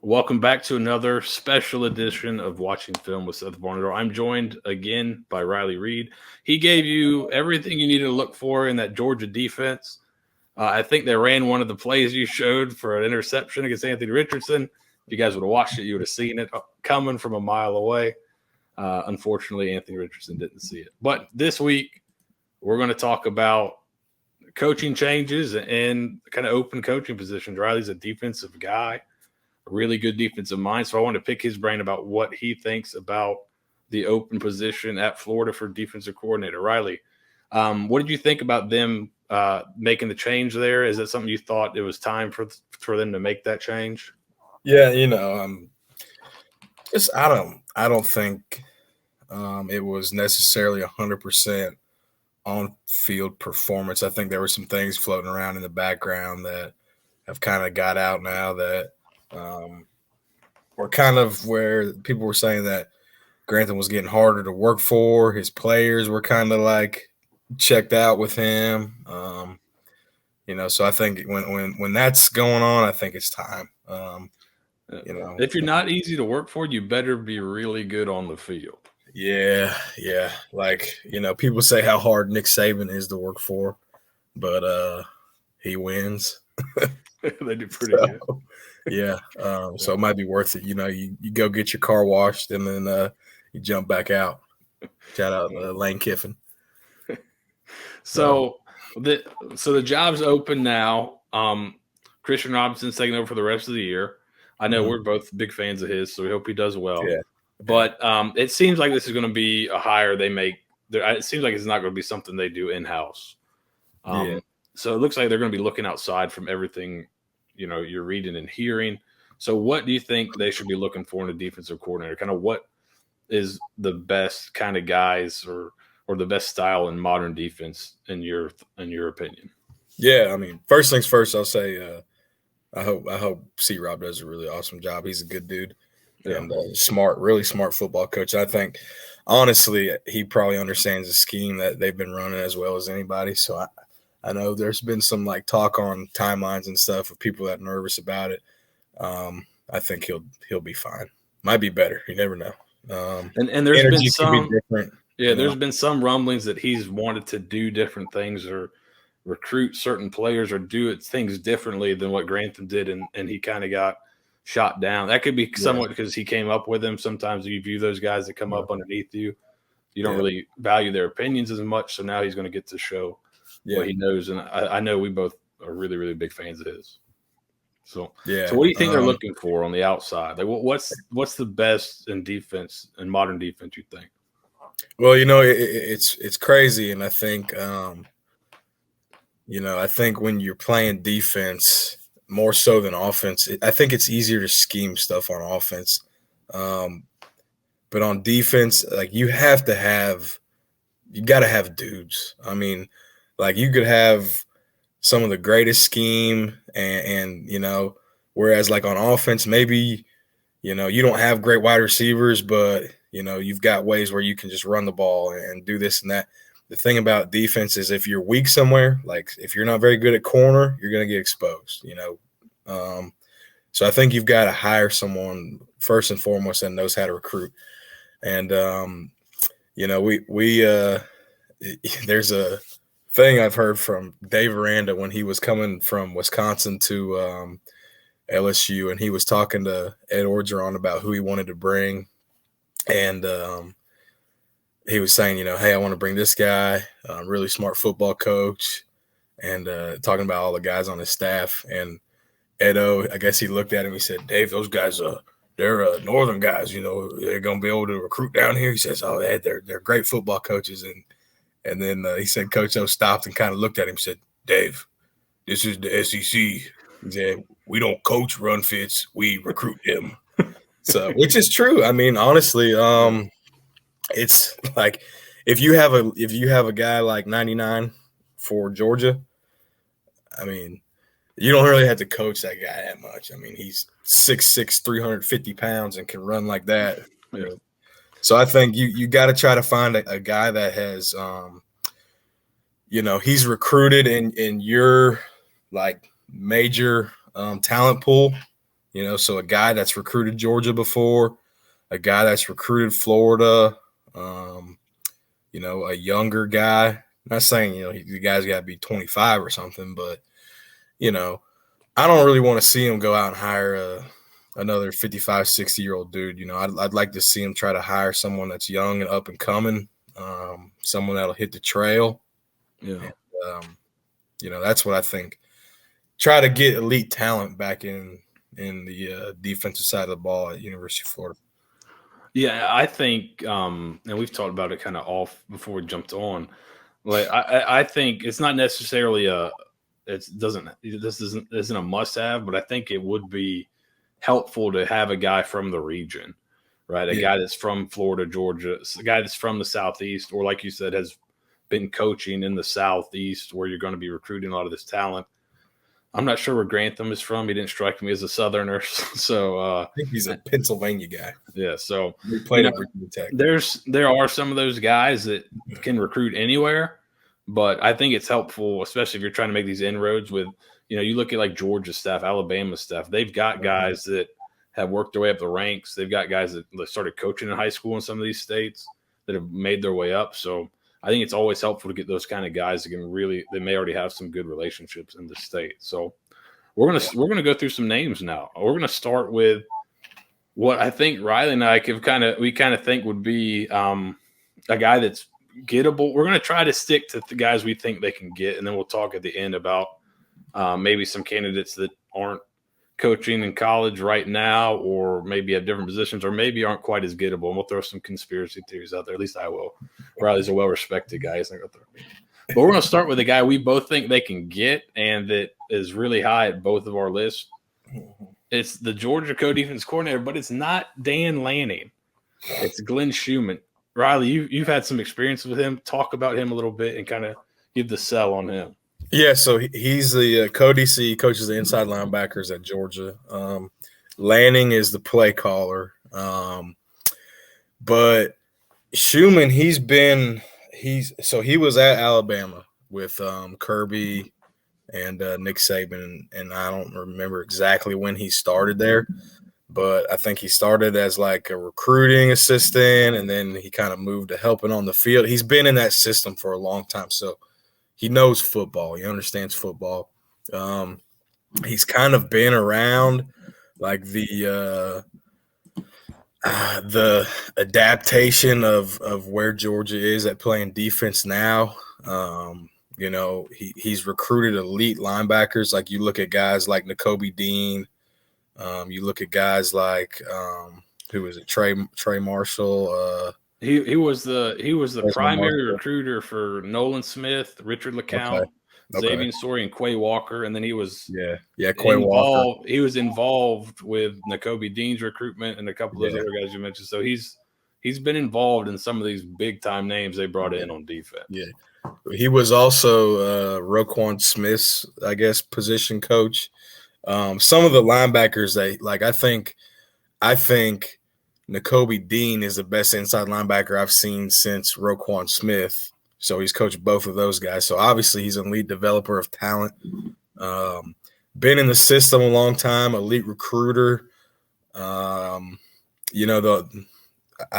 Welcome back to another special edition of Watching Film with Seth Varnadore. I'm joined again by Riley Reed. He gave you everything you needed to look for in that Georgia defense. I think they ran one of the plays you showed for an interception against Anthony Richardson. If you guys would have watched it, you would have seen it coming from a mile away. Unfortunately, Anthony Richardson didn't see it. But this week, we're going to talk about coaching changes and kind of open coaching positions. Riley's a defensive guy. A really good defensive mind. So I want to pick his brain about what he thinks about the open position at Florida for defensive coordinator. Riley, what did you think about them making the change there? Is that something you thought it was time for them to make that change? Yeah, I don't think it was necessarily 100% on-field performance. I think there were some things floating around in the background that have kind of got out now that were kind of where people were saying that Grantham was getting harder to work for. His players were kind of like checked out with him. So I think when that's going on, I think it's time. If you're not easy to work for, you better be really good on the field. Yeah. Like, people say how hard Nick Saban is to work for, but he wins. They do pretty good. Yeah. So it might be worth it. You go get your car washed and then you jump back out. Shout out Lane Kiffin. So the job's open now. Christian Robinson's taking over for the rest of the year. I know we're both big fans of his, so we hope he does well. Yeah. But it seems like this is going to be a hire they make. It seems like it's not going to be something they do in-house. So it looks like they're going to be looking outside from everything you're reading and hearing. So what do you think they should be looking for in a defensive coordinator? Kind of what is the best kind of guys or the best style in modern defense in your opinion? Yeah, I mean, first things first, I'll say I hope C-Rob does a really awesome job. He's a good dude and really smart football coach. I think, honestly, he probably understands the scheme that they've been running as well as anybody. So I know there's been some like talk on timelines and stuff of people that are nervous about it. I think he'll be fine. Might be better. You never know. And there's been some different. There's been some rumblings that he's wanted to do different things or recruit certain players or do things differently than what Grantham did, and he kind of got shot down. That could be somewhat because he came up with him. Sometimes you view those guys that come up underneath you. You don't really value their opinions as much, so now he's going to get to show what he knows. And I know we both are really, really big fans of his. So what do you think they're looking for on the outside? Like, what's the best in defense, in modern defense, you think? Well, it's crazy, and I think I think when you're playing defense more so than offense, I think it's easier to scheme stuff on offense. But on defense, like you got to have dudes. I mean, like you could have some of the greatest scheme and whereas like on offense, maybe, you don't have great wide receivers, but you've got ways where you can just run the ball and do this and that. The thing about defense is if you're weak somewhere, like if you're not very good at corner, you're going to get exposed, So I think you've got to hire someone first and foremost that knows how to recruit. And, there's a thing I've heard from Dave Aranda when he was coming from Wisconsin to LSU, and he was talking to Ed Orgeron about who he wanted to bring. And he was saying, hey, I want to bring this guy, really smart football coach, and talking about all the guys on his staff. And Edo, I guess he looked at him. He said, Dave, those guys, they're northern guys. They're going to be able to recruit down here. He says, oh, they're great football coaches. And then he said Coach O stopped and kind of looked at him and said, Dave, this is the SEC. He said, we don't coach run fits. We recruit them. So, which is true. I mean, honestly, it's like if you have a guy like 99 for Georgia, I mean, you don't really have to coach that guy that much. I mean, he's 6'6", 350 pounds and can run like that. Yeah. So I think you got to try to find a guy that has, he's recruited in your like major talent pool. So a guy that's recruited Georgia before, a guy that's recruited Florida, a younger guy. Not saying, the guy's got to be 25 or something, but, I don't really want to see him go out and hire another 55, 60-year-old dude. I'd like to see him try to hire someone that's young and up and coming, someone that'll hit the trail. Yeah. And, that's what I think. Try to get elite talent back in the defensive side of the ball at University of Florida. Yeah, I think, and we've talked about it kind of off before we jumped on. Like, I think it's not necessarily this isn't a must-have, but I think it would be helpful to have a guy from the region, right? A guy that's from Florida, Georgia, a guy that's from the Southeast, or like you said, has been coaching in the Southeast, where you're going to be recruiting a lot of this talent. I'm not sure where Grantham is from. He didn't strike me as a Southerner, so I think he's a Pennsylvania guy. Yeah, so he played at Virginia Tech. There are some of those guys that can recruit anywhere, but I think it's helpful, especially if you're trying to make these inroads with, you look at like Georgia's staff, Alabama's staff. They've got guys that have worked their way up the ranks. They've got guys that started coaching in high school in some of these states that have made their way up. So I think it's always helpful to get those kind of guys that they may already have some good relationships in the state. So we're gonna go through some names now. We're gonna start with what I think Riley and I we kind of think would be a guy that's gettable. We're gonna try to stick to the guys we think they can get, and then we'll talk at the end about maybe some candidates that aren't coaching in college right now, or maybe have different positions, or maybe aren't quite as gettable. And we'll throw some conspiracy theories out there. At least I will. Riley's a well-respected guy. But we're going to start with a guy we both think they can get, and that is really high at both of our lists. It's the Georgia co-defense coordinator, but it's not Dan Lanning. It's Glenn Schumann. Riley, you've had some experience with him. Talk about him a little bit and kind of give the sell on him. Yeah, so he's the co-DC, coaches the inside linebackers at Georgia. Lanning is the play caller. But Schumann, he was at Alabama with Kirby and Nick Saban, and I don't remember exactly when he started there, but I think he started as like a recruiting assistant, and then he kind of moved to helping on the field. He's been in that system for a long time, so he knows football. He understands football. He's kind of been around like the adaptation of where Georgia is at playing defense now. He's recruited elite linebackers. Like you look at guys like Nakobe Dean. You look at guys like who is it? Trey Marshall. He was the primary recruiter for Nolan Smith, Richard LeCount, Xavier Story, and Quay Walker, and then he was Quay Walker. He was involved with Nakobe Dean's recruitment and a couple of those other guys you mentioned. So he's been involved in some of these big time names they brought in on defense. Yeah, he was also Roquan Smith's, I guess, position coach. Some of the linebackers I think Nakobe Dean is the best inside linebacker I've seen since Roquan Smith. So he's coached both of those guys. So obviously he's an elite developer of talent. Been in the system a long time, elite recruiter. I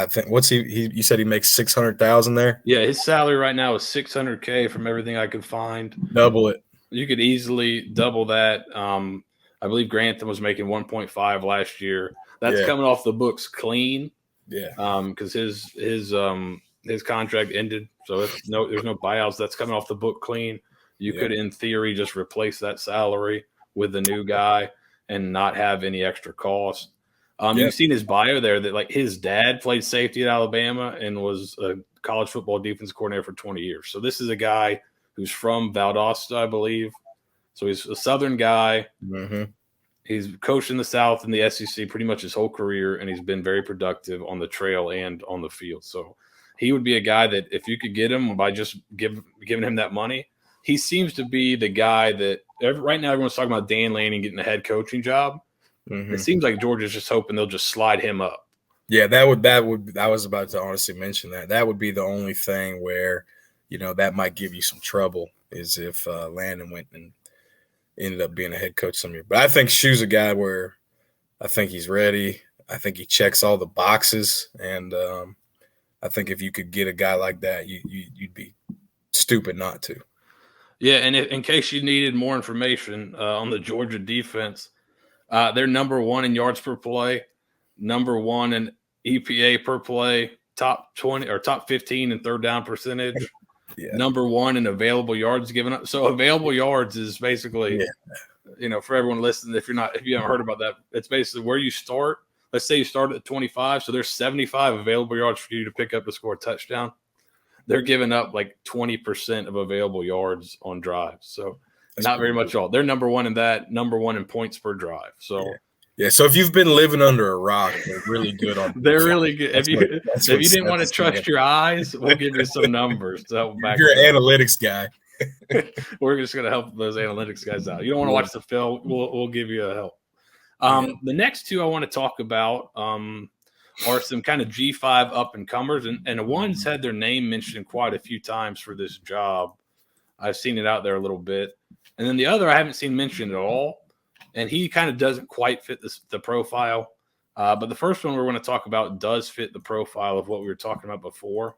think you said he makes $600,000 there? Yeah, his salary right now is $600K from everything I could find. Double it. You could easily double that. I believe Grantham was making 1.5 last year. That's coming off the books clean. Yeah. Because his contract ended, so there's no buyouts. That's coming off the book clean. You could, in theory, just replace that salary with the new guy and not have any extra cost. You've seen his bio there that like his dad played safety at Alabama and was a college football defense coordinator for 20 years. So this is a guy who's from Valdosta, I believe. So he's a Southern guy. Mm-hmm. He's coached in the South and the SEC pretty much his whole career, and he's been very productive on the trail and on the field. So he would be a guy that if you could get him by just giving him that money, he seems to be the guy that right now everyone's talking about Dan Lanning getting a head coaching job. Mm-hmm. It seems like Georgia's just hoping they'll just slide him up. Yeah, that would I was about to honestly mention that. That would be the only thing where, that might give you some trouble is if Landon went and ended up being a head coach some year. But I think Shu's a guy where I think he's ready. I think he checks all the boxes, and I think if you could get a guy like that, you'd be stupid not to. Yeah, and in case you needed more information on the Georgia defense, they're number 1 in yards per play, number 1 in EPA per play, top 20 or top 15 in third down percentage, number 1 in available yards given up. So available yards is basically, for everyone listening, if you haven't heard about that, it's basically where you start. Let's say you start at 25, so there's 75 available yards for you to pick up to score a touchdown. They're giving up like 20% of available yards on drives. So that's not very much all. They're number 1 in that, number 1 in points per drive. So yeah. So if you've been living under a rock, they're really good on. They're really good. If you didn't want to trust your eyes, we'll give you some numbers to help back. You're an analytics guy. We're just going to help those analytics guys out. You don't want to watch the film. We'll give you a help. The next two I want to talk about are some kind of G5 up-and-comers, and one's had their name mentioned quite a few times for this job. I've seen it out there a little bit. And then the other I haven't seen mentioned at all, and he kind of doesn't quite fit the profile. But the first one we're going to talk about does fit the profile of what we were talking about before,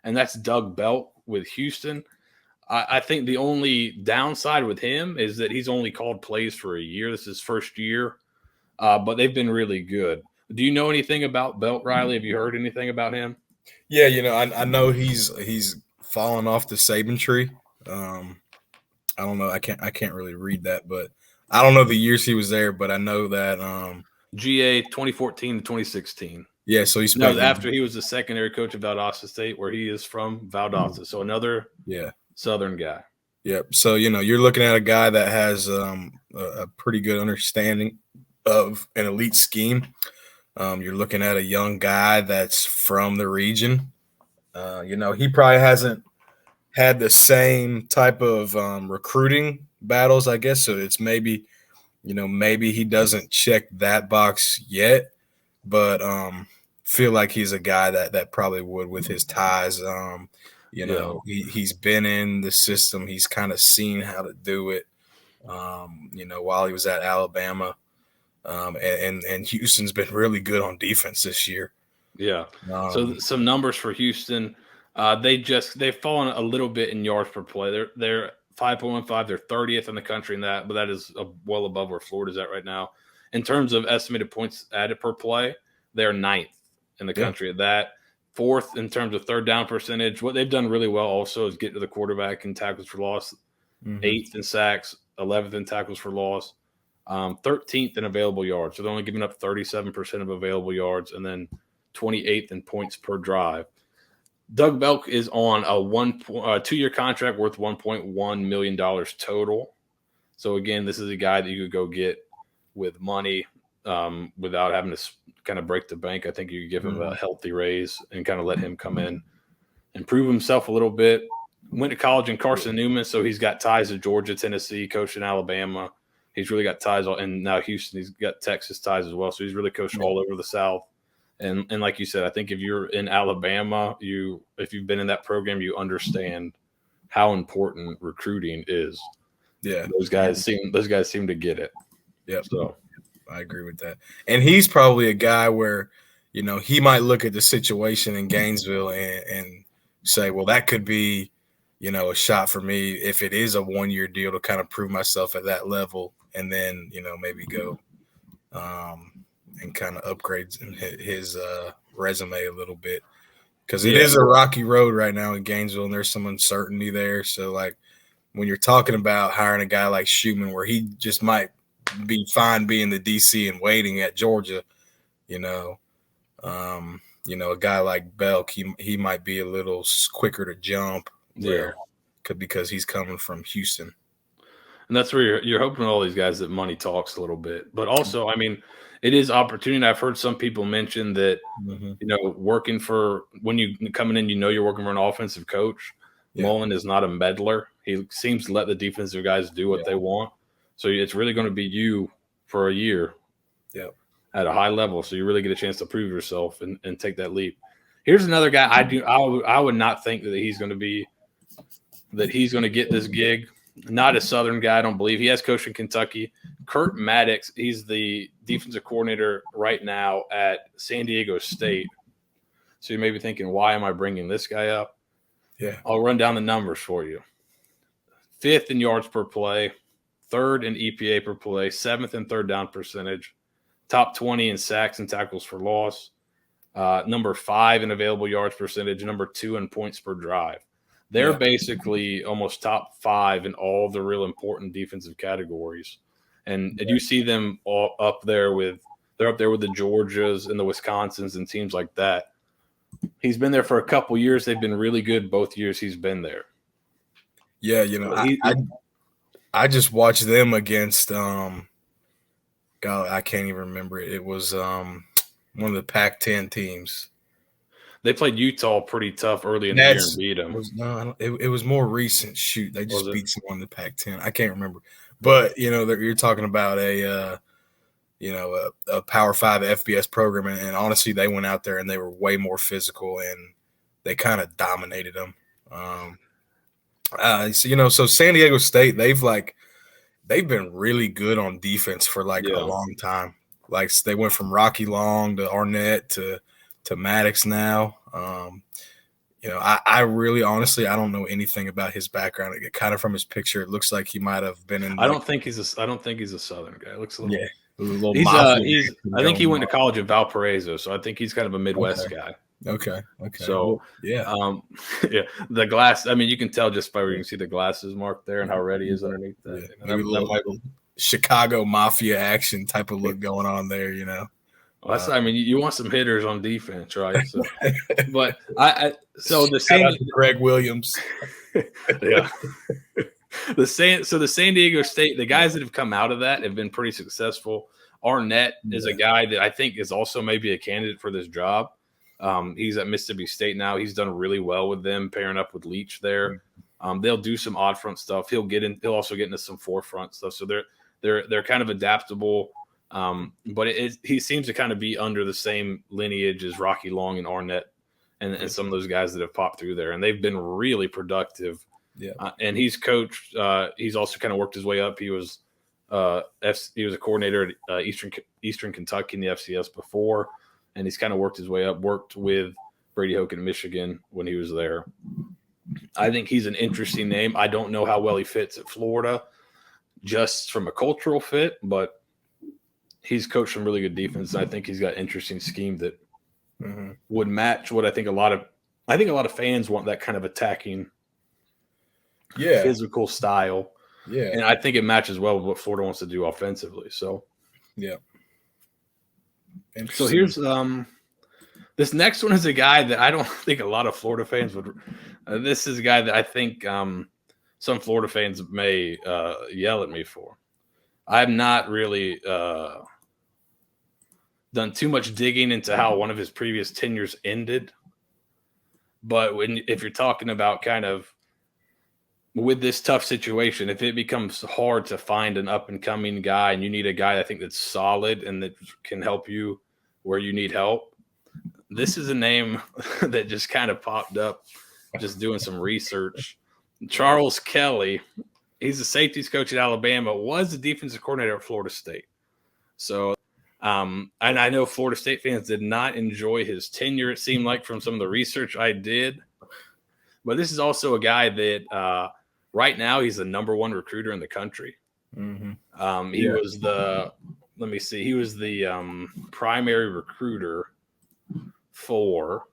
and that's Doug Belk with Houston. I think the only downside with him is that he's only called plays for a year. This is his first year, but they've been really good. Do you know anything about Belk, Riley? Have you heard anything about him? Yeah, I know he's fallen off the Saban tree. I don't know. I can't really read that, but I don't know the years he was there. But I know that GA 2014 to 2016. Yeah, so he spent after he was the secondary coach of Valdosta State, where he is from, Valdosta. So another Southern guy. Yep. So you're looking at a guy that has a pretty good understanding of an elite scheme. You're looking at a young guy that's from the region. He probably hasn't had the same type of recruiting battles, I guess. So it's maybe he doesn't check that box yet, but feel like he's a guy that probably would with his ties. He's been in the system. He's kind of seen how to do it, while he was at Alabama. And Houston's been really good on defense this year. Yeah. So some numbers for Houston. They've fallen a little bit in yards per play. They're 5.15. They're 30th in the country in that, but that is well above where Florida's at right now. In terms of estimated points added per play, they're 9th in the country at that. 4th in terms of third down percentage. What they've done really well also is get to the quarterback in tackles for loss. 8th in sacks, 11th in tackles for loss. 13th in available yards. So they're only giving up 37% of available yards, and then 28th in points per drive. Doug Belk is on a 2-year contract worth $1.1 million total. So again, this is a guy that you could go get with money without having to kind of break the bank. I think you could give him a healthy raise and kind of let him come in and prove himself a little bit. Went to college in Carson Newman, so he's got ties to Georgia, Tennessee, coached in Alabama. He's really got ties, and now Houston, he's got Texas ties as well. So he's really coached all over the South. And like you said, I think if you're in Alabama, if you've been in that program, you understand how important recruiting is. Yeah, those guys seem to get it. Yeah, so I agree with that. And he's probably a guy where he might look at the situation in Gainesville and say, well, that could be a shot for me if it is a 1-year deal to kind of prove myself at that level, and then maybe go and kind of upgrade his resume a little bit, because it is a rocky road right now in Gainesville, and there's some uncertainty there. So like when you're talking about hiring a guy like Schumann, where he just might be fine being the DC and waiting at Georgia, a guy like Belk, he might be a little quicker to jump. Because he's coming from Houston. And that's where you're hoping all these guys that money talks a little bit. But also, I mean, it is opportunity. I've heard some people mention that, working for – when you coming in, you're working for an offensive coach. Yeah. Mullen is not a meddler. He seems to let the defensive guys do what they want. So it's really going to be you for a year at a high level. So you really get a chance to prove yourself and take that leap. Here's another guy I would not think that he's going to get this gig. Not a Southern guy, I don't believe. He has coached in Kentucky. Kurt Maddox, he's the defensive coordinator right now at San Diego State. So you may be thinking, why am I bringing this guy up? Yeah. I'll run down the numbers for you. 5th in yards per play, 3rd in EPA per play, 7th in third down percentage, top 20 in sacks and tackles for loss, number 5 in available yards percentage, number 2 in points per drive. They're basically almost top 5 in all the real important defensive categories. And you see them all up there with the Georgias and the Wisconsins and teams like that. He's been there for a couple years. They've been really good both years he's been there. Yeah, I just watched them against God, I can't even remember it. It was one of the Pac-10 teams. They played Utah pretty tough early in the year and beat them. It was more recent. Shoot, they just beat someone in the Pac-10. I can't remember. But, you're talking about a Power 5 FBS program, and honestly, they went out there and they were way more physical, and they kind of dominated them. So San Diego State, they've been really good on defense for a long time. Like they went from Rocky Long to Arnett to Maddox now. I really honestly I don't know anything about his background. Kind of from his picture, it looks like he might have been in. I don't think he's a Southern guy. It looks a little. Yeah. I think he went to college at Valparaiso, so I think he's kind of a Midwest guy. Okay. So the glass. I mean, you can tell just by where you can see the glasses marked there and how red he is underneath that. Yeah. Maybe a little Chicago Mafia action type of look going on there. Well, I mean, you want some hitters on defense, right? So, but the same Greg Williams. Yeah. The San Diego State, the guys that have come out of that have been pretty successful. Arnett is a guy that I think is also maybe a candidate for this job. He's at Mississippi State now. He's done really well with them, pairing up with Leach there. They'll do some odd front stuff. He'll also get into some forefront stuff. So they're kind of adaptable. But he seems to kind of be under the same lineage as Rocky Long and Arnett and some of those guys that have popped through there, and they've been really productive. Yeah, and he's coached. He's also kind of worked his way up. He was a coordinator at Eastern Kentucky in the FCS before, and he's kind of worked his way up. Worked with Brady Hoke in Michigan when he was there. I think he's an interesting name. I don't know how well he fits at Florida, just from a cultural fit, but he's coached some really good defense. I think he's got an interesting scheme that would match what I think a lot of fans want, that kind of attacking, physical style. Yeah. And I think it matches well with what Florida wants to do offensively. So, yeah. So here's this next one is a guy that I don't think a lot of Florida fans would. This is a guy that I think some Florida fans may yell at me for. I've not really done too much digging into how one of his previous tenures ended. But if you're talking about kind of with this tough situation, if it becomes hard to find an up-and-coming guy and you need a guy I think that's solid and that can help you where you need help, this is a name that just kind of popped up just doing some research. Charles Kelly, he's a safeties coach at Alabama, was the defensive coordinator at Florida State. So, and I know Florida State fans did not enjoy his tenure, it seemed like, from some of the research I did. But this is also a guy that right now he's the number one recruiter in the country. He was he was the primary recruiter for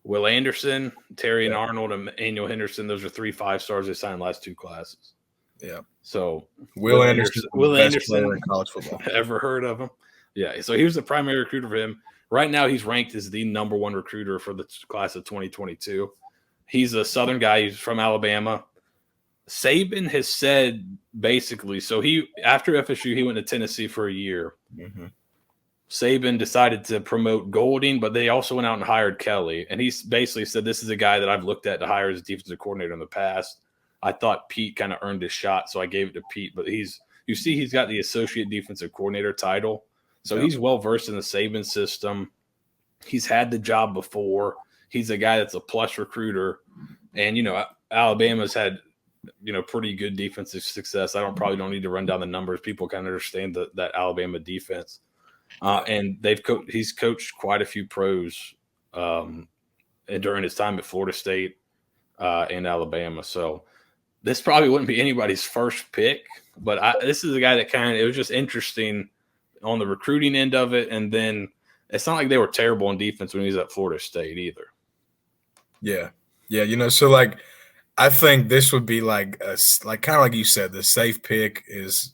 Will Anderson, Terry and Arnold, and Emmanuel Henderson. Those are 3 5-stars they signed last 2 classes. Yeah. So Will Anderson, in college football. Ever heard of him? Yeah. So he was the primary recruiter for him. Right now, he's ranked as the number one recruiter for the class of 2022. He's a Southern guy. He's from Alabama. Saban has said basically, so after FSU, he went to Tennessee for a year. Saban decided to promote Golding, but they also went out and hired Kelly. And he basically said, this is a guy that I've looked at to hire as a defensive coordinator in the past. I thought Pete kind of earned his shot, so I gave it to Pete. But he's got the associate defensive coordinator title. So he's well-versed in the Saban system. He's had the job before. He's a guy that's a plus recruiter. And, Alabama's had pretty good defensive success. Probably don't need to run down the numbers. People kind of understand that Alabama defense. And he's coached quite a few pros during his time at Florida State and Alabama. So this probably wouldn't be anybody's first pick, but this is a guy that it was just interesting on the recruiting end of it. And then it's not like they were terrible on defense when he was at Florida State either. Yeah. Yeah. So like, I think this would be like kind of like you said, the safe pick is,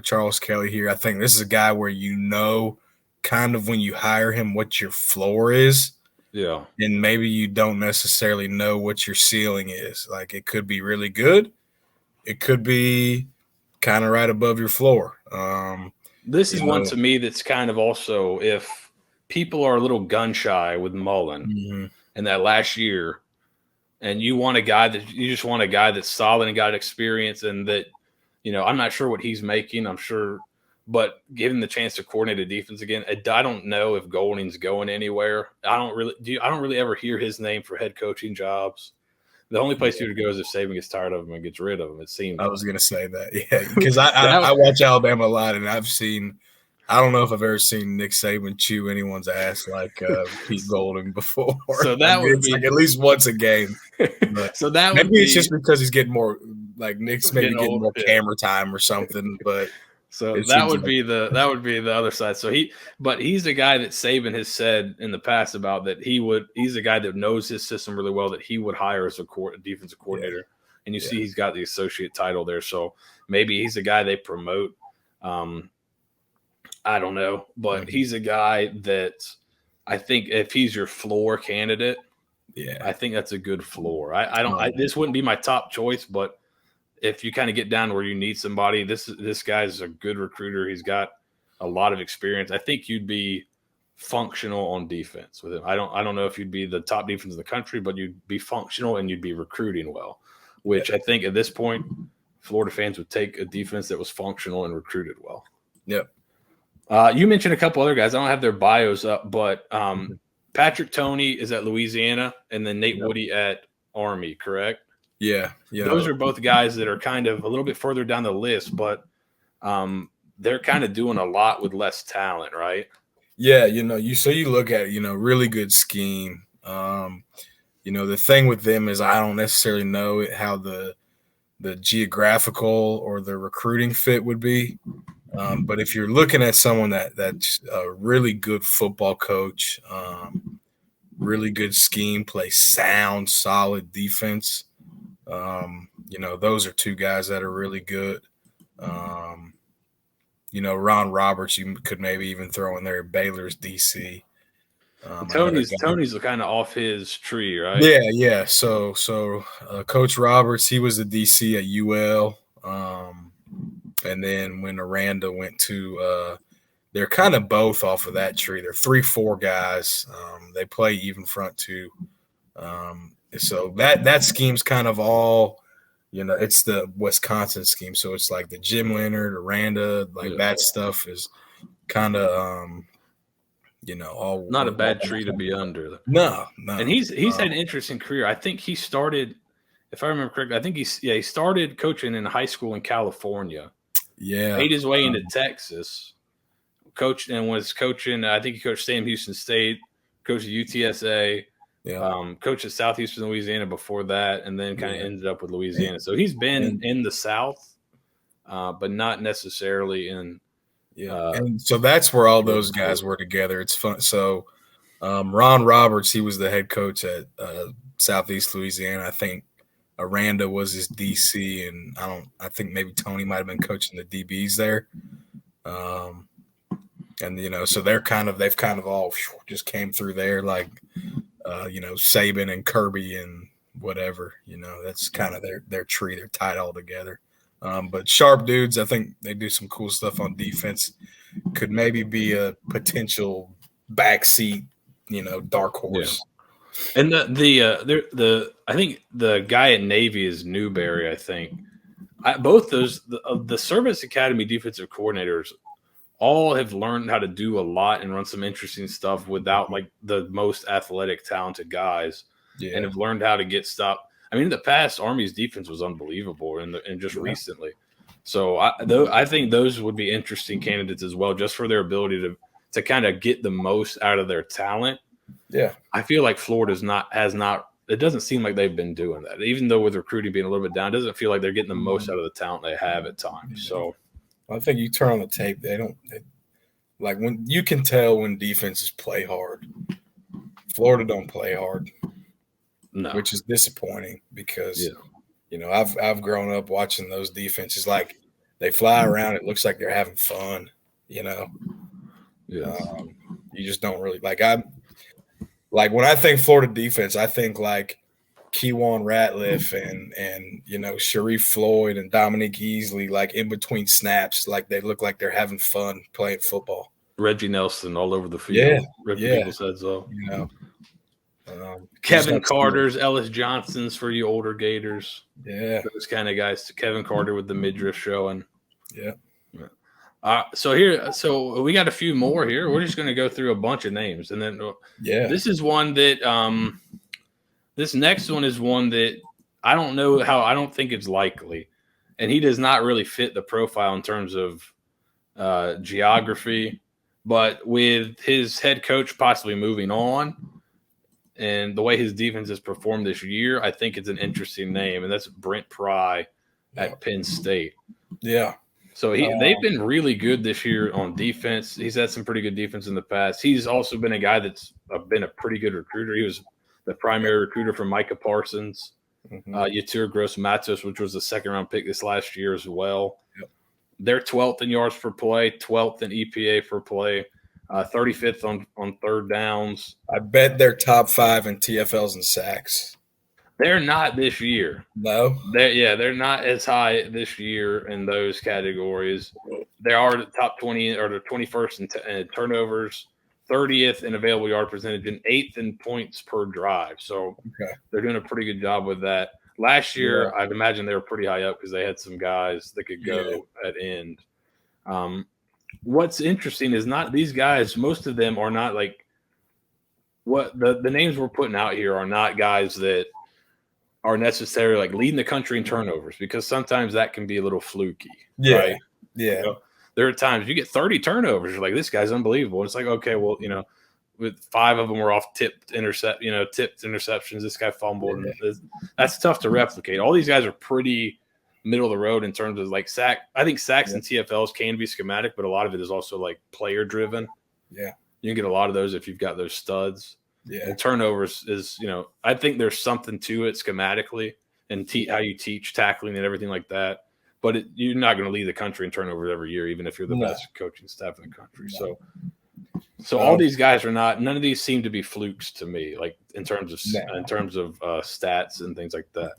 Charles Kelly here. I think this is a guy where kind of when you hire him what your floor is. Yeah. And maybe you don't necessarily know what your ceiling is. Like it could be really good. It could be kind of right above your floor. This is one to me that's kind of also if people are a little gun shy with Mullen in that last year, and you just want a guy that's solid and got experience, and that, I'm not sure what he's making. I'm sure, but given the chance to coordinate a defense again, I don't know if Golding's going anywhere. I don't really ever hear his name for head coaching jobs. The only place he would go is if Saban gets tired of him and gets rid of him. It seems. I was going to say that, yeah, because I watch Alabama a lot, and I don't know if I've ever seen Nick Saban chew anyone's ass like Pete Golding before. So that would be like at least once a game. So that maybe it's just because he's getting more like Nick's maybe getting more camera time or something. But so that would be the other side. So he's a guy that Saban has said in the past about that he's a guy that knows his system really well, that he would hire as a defensive coordinator. Yeah. And you see he's got the associate title there. So maybe he's a guy they promote. I don't know, but he's a guy that I think if he's your floor candidate, I think that's a good floor. This wouldn't be my top choice, but if you kind of get down where you need somebody, this guy's a good recruiter. He's got a lot of experience. I think you'd be functional on defense with him. I don't know if you'd be the top defense in the country, but you'd be functional and you'd be recruiting well, which I think at this point, Florida fans would take a defense that was functional and recruited well. Yep. You mentioned a couple other guys. I don't have their bios up, but Patrick Toney is at Louisiana, and then Nate Woody at Army, correct? Yeah. Those are both guys that are kind of a little bit further down the list, but they're kind of doing a lot with less talent, right? Yeah, you look at really good scheme. The thing with them is I don't necessarily know how the geographical or the recruiting fit would be. But if you're looking at someone that's a really good football coach, really good scheme, plays sound, solid defense, those are two guys that are really good. Ron Roberts, you could maybe even throw in there, Baylor's DC. Tony's kind of off his tree, right? Yeah. So Coach Roberts, he was the DC at UL. And then when Aranda went to they're kind of both off of that tree. They're 3-4 guys. They play even front too. So that scheme's kind of all, it's the Wisconsin scheme. So it's like the Jim Leonard, Aranda, that stuff is kind of all not a bad tree to be under. No. And he's had an interesting career. I think he started, if I remember correctly, I think he started coaching in high school in California. Yeah. Made his way into Texas. Coached and was coaching. I think he coached Sam Houston State, coached at UTSA, coached at Southeastern Louisiana before that, and then kind of ended up with Louisiana. So he's been in the South, but not necessarily in. And so that's where all those guys were together. It's fun. So Ron Roberts, he was the head coach at Southeast Louisiana. I think Aranda was his DC, and I think maybe Tony might have been coaching the DBs there. And so they've kind of all just came through there, like Saban and Kirby and whatever. That's kind of their tree. They're tied all together. But sharp dudes, I think they do some cool stuff on defense. Could maybe be a potential backseat, dark horse. Yeah. And I think the guy at Navy is Newberry. I think both those the Service Academy defensive coordinators all have learned how to do a lot and run some interesting stuff without like the most athletic, talented guys, and have learned how to get stopped. I mean, in the past, Army's defense was unbelievable, and just recently. So I think those would be interesting candidates as well, just for their ability to kind of get the most out of their talent. Yeah, I feel like Florida's has not. It doesn't seem like they've been doing that, even though with recruiting being a little bit down. It doesn't feel like they're getting the most out of the talent they have at times. So I think you turn on the tape, like when you can tell when defenses play hard. Florida don't play hard, no, which is disappointing because I've grown up watching those defenses. Like they fly around, it looks like they're having fun. You just don't really like when I think Florida defense, I think like Keywan Ratliff and Sharif Floyd and Dominique Easley, like in between snaps, like they look like they're having fun playing football. Reggie Nelson all over the field. Ripping people's heads off. Kevin Carter's, Ellis Johnson's for you older Gators. Yeah. Those kind of guys. Kevin Carter with the midriff showing. Yeah. So we got a few more here. We're just going to go through a bunch of names. And then this is one that this next one is one that I don't know how. I don't think it's likely. And he does not really fit the profile in terms of geography. But with his head coach possibly moving on and the way his defense has performed this year, I think it's an interesting name, and that's Brent Pry at Penn State. Yeah. So they've been really good this year on defense. He's had some pretty good defense in the past. He's also been a guy that's been a pretty good recruiter. He was the primary recruiter for Micah Parsons, Yatir Gross-Matos, which was a second-round pick this last year as well. Yep. They're 12th in yards per play, 12th in EPA per play, 35th on third downs. I bet they're top 5 in TFLs and sacks. They're not this year. No? They're not as high this year in those categories. They are the top 20 or the 21st in turnovers, 30th in available yard percentage, and 8th in points per drive. So they're doing a pretty good job with that. Last year, I'd imagine they were pretty high up because they had some guys that could go at end. What's interesting is not these guys, most of them are not like what the names we're putting out here are not guys that are necessarily like leading the country in turnovers, because sometimes that can be a little fluky. Yeah. Right? Yeah. There are times you get 30 turnovers. You're like, this guy's unbelievable. It's like, okay, well, with 5 of them were off tipped interceptions. This guy fumbled. And that's tough to replicate. All these guys are pretty middle of the road in terms of like sack. I think sacks and TFLs can be schematic, but a lot of it is also like player driven. Yeah. You can get a lot of those if you've got those studs. Yeah. And turnovers is, I think there's something to it schematically and how you teach tackling and everything like that. But you're not going to lead the country in turnovers every year, even if you're the best coaching staff in the country. No. So all these guys are not. None of these seem to be flukes to me, like in terms of stats and things like that.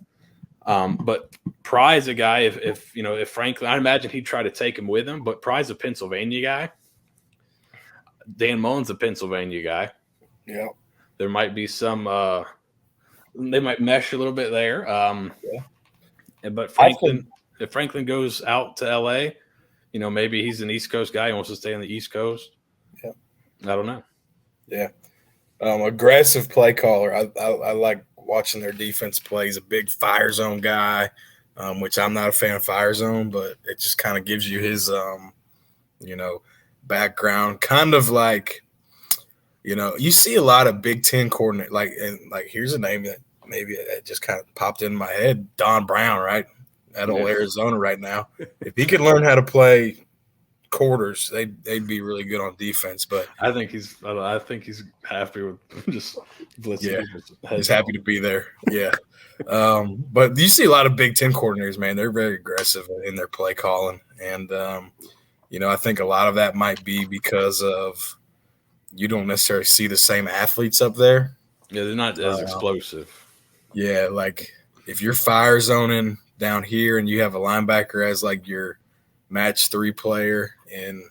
But Pry is a guy. If Franklin, I imagine he'd try to take him with him. But Pry's a Pennsylvania guy. Dan Mullen's a Pennsylvania guy. Yeah. There might be some. They might mesh a little bit there. But if Franklin goes out to LA, maybe he's an East Coast guy and wants to stay on the East Coast. Yeah. I don't know. Yeah. Aggressive play caller. I like watching their defense play. He's a big fire zone guy, which I'm not a fan of fire zone, but it just kind of gives you his, background. Kind of like, you see a lot of Big Ten coordinate. Like here's a name that maybe that just kind of popped in my head. Don Brown, right? At old Arizona right now. If he could learn how to play quarters, they'd be really good on defense. But I think he's happy with just blitzing. Yeah, he's happy to be there. Yeah. But you see a lot of Big Ten coordinators, man. They're very aggressive in their play calling. And, I think a lot of that might be because of you don't necessarily see the same athletes up there. Yeah, they're not as explosive. Yeah, like if you're fire zoning down here and you have a linebacker as like your match 3 player in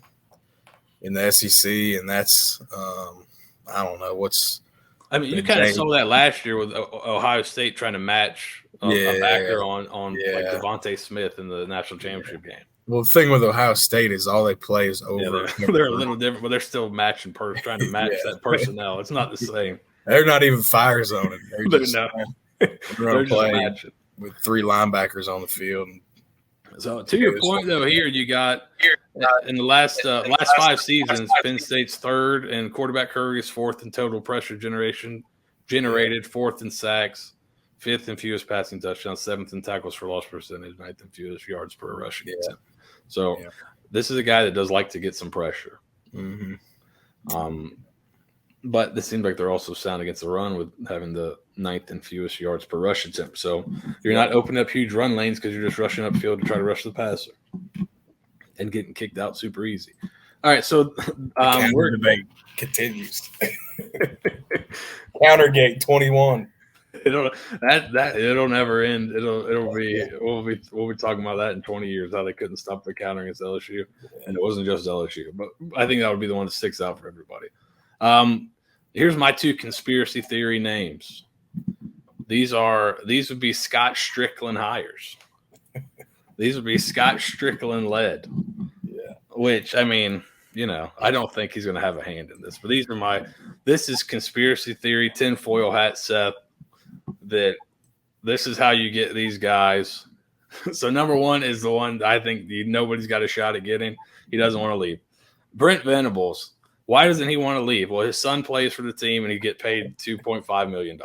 the SEC, and that's I don't know what's. I mean, you kind of saw that last year with Ohio State trying to match a backer on like Devontae Smith in the national championship game. Well, the thing with Ohio State is all they play is over. Yeah, they're a little different, but they're still matching trying to match that personnel. It's not the same. They're not even fire zoning. We're going to play with 3 linebackers on the field. So to your point, though, here you got in the last 5 seasons, Penn State's 3rd in quarterback hurries, 4th in total pressure generated, 4th in sacks, 5th in fewest passing touchdowns, 7th in tackles for loss percentage, 9th in fewest yards per rushing attempt. So this is a guy that does like to get some pressure. Mm-hmm. But this seems like they're also sound against the run with having the 9th and fewest yards per rush attempt. So you're not opening up huge run lanes because you're just rushing upfield to try to rush the passer and getting kicked out super easy. All right, so counter debate continues. Countergate 21. It'll never end. We'll be talking about that in 20 years, how they couldn't stop the counter against LSU, and it wasn't just LSU. But I think that would be the one that sticks out for everybody. Here's my 2 conspiracy theory names. These would be Scott Strickland hires. These would be Scott Strickland led. Yeah. Which, I mean, I don't think he's going to have a hand in this. But this is conspiracy theory, tinfoil hat, Seth, that this is how you get these guys. So number 1 is the one I think nobody's got a shot at getting. He doesn't want to leave. Brent Venables. Why doesn't he want to leave? Well, his son plays for the team, and he get paid $2.5 million.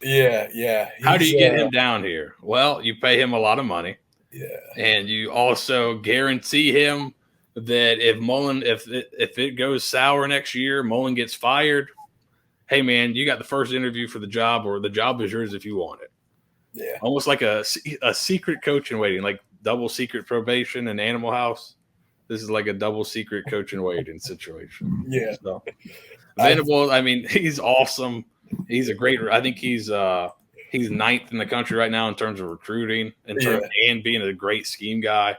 Yeah. How do you get him down here? Well, you pay him a lot of money. Yeah. And you also guarantee him that if Mullen, if it goes sour next year, Mullen gets fired. Hey, man, you got the first interview for the job, or the job is yours if you want it. Yeah. Almost like a secret coach in waiting, like double secret probation in Animal House. This is like a double secret coach in waiting situation. Yeah. So, Venables, I mean, he's awesome. He's a great. I think he's 9th in the country right now in terms of recruiting, and being a great scheme guy.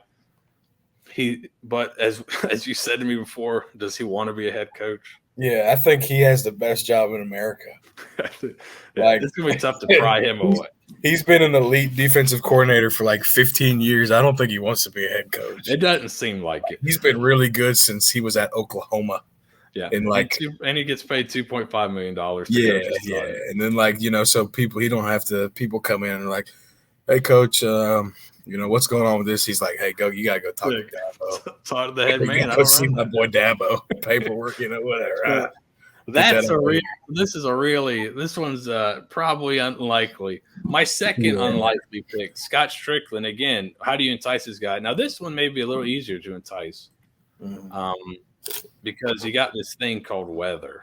But as you said to me before, does he want to be a head coach? Yeah, I think he has the best job in America. It's gonna be tough to pry him away. He's been an elite defensive coordinator for like 15 years. I don't think he wants to be a head coach. It doesn't seem like it. He's been really good since he was at Oklahoma. Yeah, and he gets paid $2.5 million. Yeah, and then so people people come in and like, hey coach, what's going on with this? He's like, hey, you gotta go talk to Dabo. Talk to the head man. Go see my boy Dabo. Paperwork, whatever. This one's probably unlikely. My second unlikely pick, Scott Strickland. Again, how do you entice this guy? Now, this one may be a little easier to entice because you got this thing called weather.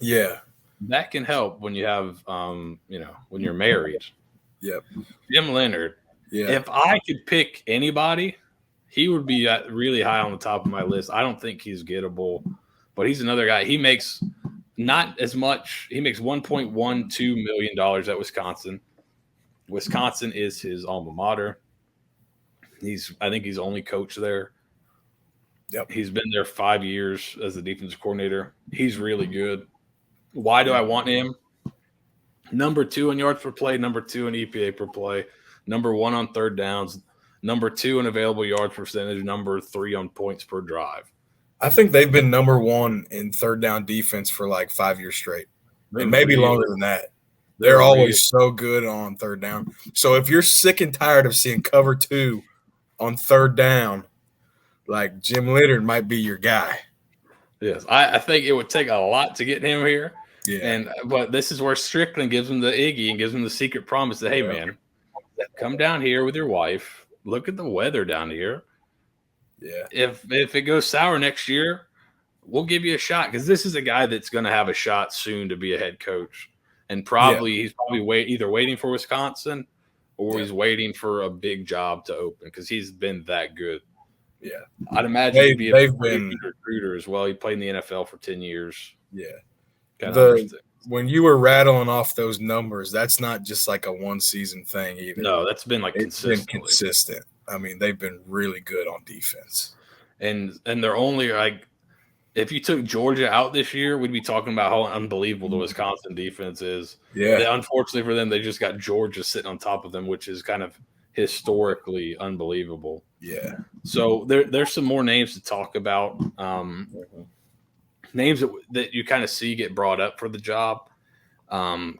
Yeah. That can help when you have, when you're married. Yep. Jim Leonard. Yeah. If I could pick anybody, he would be really high on the top of my list. I don't think he's gettable, but he's another guy. He makes not as much. He makes $1.12 million at Wisconsin. Wisconsin is his alma mater. I think he's only coached there. Yep. He's been there 5 years as the defensive coordinator. He's really good. Why do I want him? Number 2 in yards per play, number 2 in EPA per play, number 1 on third downs, number 2 in available yards percentage, number 3 on points per drive. I think they've been number 1 in third down defense for like 5 years straight, and maybe longer than that. They're always so good on third down. So if you're sick and tired of seeing cover 2 on third down, like Jim Leonard might be your guy. Yes, I think it would take a lot to get him here. Yeah. But this is where Strickland gives him the Iggy and gives him the secret promise that, hey, man, come down here with your wife. Look at the weather down here. Yeah. If it goes sour next year, we'll give you a shot, because this is a guy that's going to have a shot soon to be a head coach. And he's probably either waiting for Wisconsin or he's waiting for a big job to open, because he's been that good. Yeah. I'd imagine he'd be a recruiter as well. He played in the NFL for 10 years. Yeah. When you were rattling off those numbers, that's not just like a one-season thing either. No, that's been like consistent. I mean, they've been really good on defense. And they're only like, if you took Georgia out this year, we'd be talking about how unbelievable the Wisconsin defense is. Yeah. Unfortunately for them, they just got Georgia sitting on top of them, which is kind of historically unbelievable. Yeah. So there's some more names to talk about. Names that you kind of see get brought up for the job.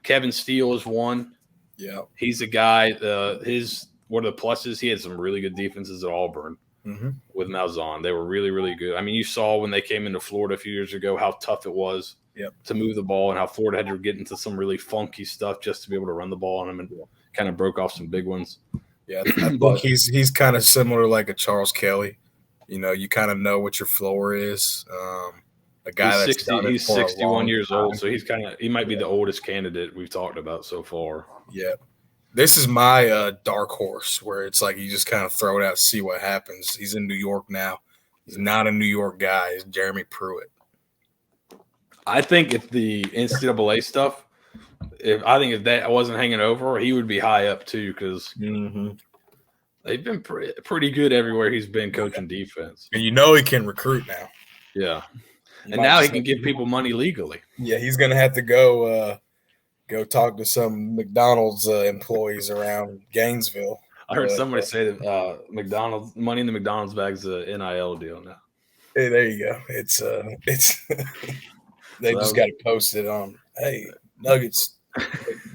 Kevin Steele is one. Yeah. He's a guy. One of the pluses, he had some really good defenses at Auburn with Malzahn. They were really, really good. I mean, you saw when they came into Florida a few years ago how tough it was to move the ball and how Florida had to get into some really funky stuff just to be able to run the ball on them and kind of broke off some big ones. Yeah, I think he's kind of similar like a Charles Kelly. You know, you kind of know what your floor is. A guy he's 61 years old, so he might be the oldest candidate we've talked about so far. Yeah. This is my dark horse where it's like you just kind of throw it out, see what happens. He's in New York now. He's not a New York guy. He's Jeremy Pruitt. I think if the NCAA stuff, if that wasn't hanging over, he would be high up too because they've been pretty good everywhere he's been coaching defense. And you know he can recruit now. Yeah. And now he can give people money legally. Yeah, he's going to have to go talk to some McDonald's employees around Gainesville. I heard somebody say that McDonald's money in the McDonald's bag's a NIL deal now. Hey, there you go. It's they just got to post it on. Hey, Nuggets,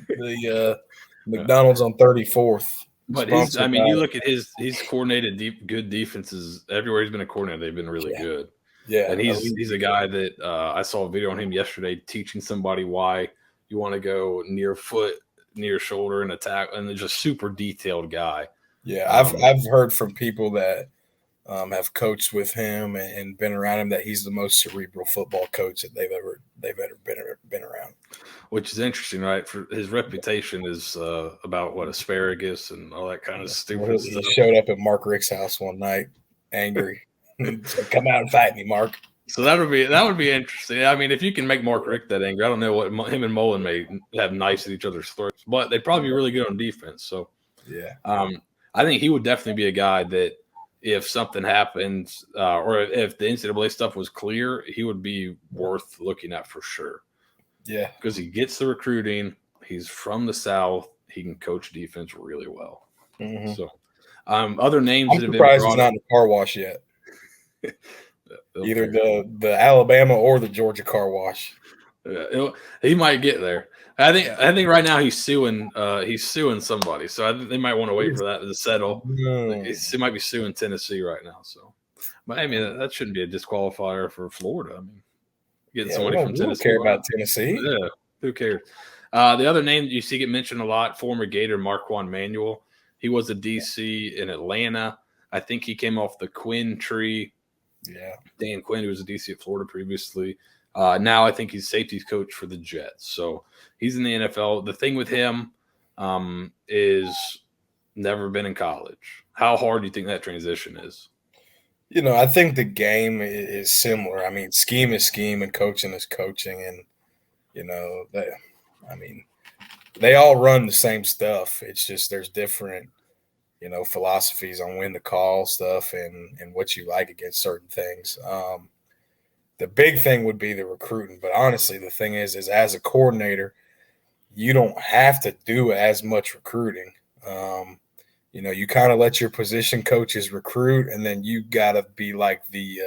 the McDonald's on 34th. But you look at he's coordinated good defenses everywhere he's been a coordinator. They've been really good. Yeah, and he's a guy that I saw a video on him yesterday teaching somebody why you want to go near foot, near shoulder, and attack, and they're just super detailed guy. Yeah, I've heard from people that have coached with him and been around him that he's the most cerebral football coach that they've ever been around. Which is interesting, right? For his reputation is about asparagus and all that kind of stupid stuff. He showed up at Mark Richt's house one night, angry. Said, "Come out and fight me, Mark." So that would be interesting. I mean, if you can make Mark Richt that angry, I don't know what him and Mullen may have knives at each other's throats, but they'd probably be really good on defense. So yeah, I think he would definitely be a guy that if something happens or if the NCAA stuff was clear, he would be worth looking at for sure. Yeah, because he gets the recruiting. He's from the South. He can coach defense really well. So other names I'm that have been surprised he's not in the car wash yet. Either the Alabama or the Georgia car wash. Yeah, he might get there. I think right now he's suing somebody, so I think they might want to wait for that to settle. He might be suing Tennessee right now. So, but I mean that shouldn't be a disqualifier for Florida. I mean, getting somebody from Tennessee. Don't care about Tennessee. Yeah, who cares? The other name that you see get mentioned a lot, former Gator Juan Manuel. He was a DC in Atlanta. I think he came off the Quinn tree. Yeah. Dan Quinn, who was a DC at Florida previously. Now I think he's safeties coach for the Jets. So he's in the NFL. The thing with him is never been in college. How hard do you think that transition is? You know, I think the game is similar. I mean, scheme is scheme and coaching is coaching. And, you know, they all run the same stuff. It's just there's different – philosophies on when to call stuff and what you like against certain things. The big thing would be the recruiting. But honestly, the thing is as a coordinator, you don't have to do as much recruiting. You kind of let your position coaches recruit, and then you got to be like the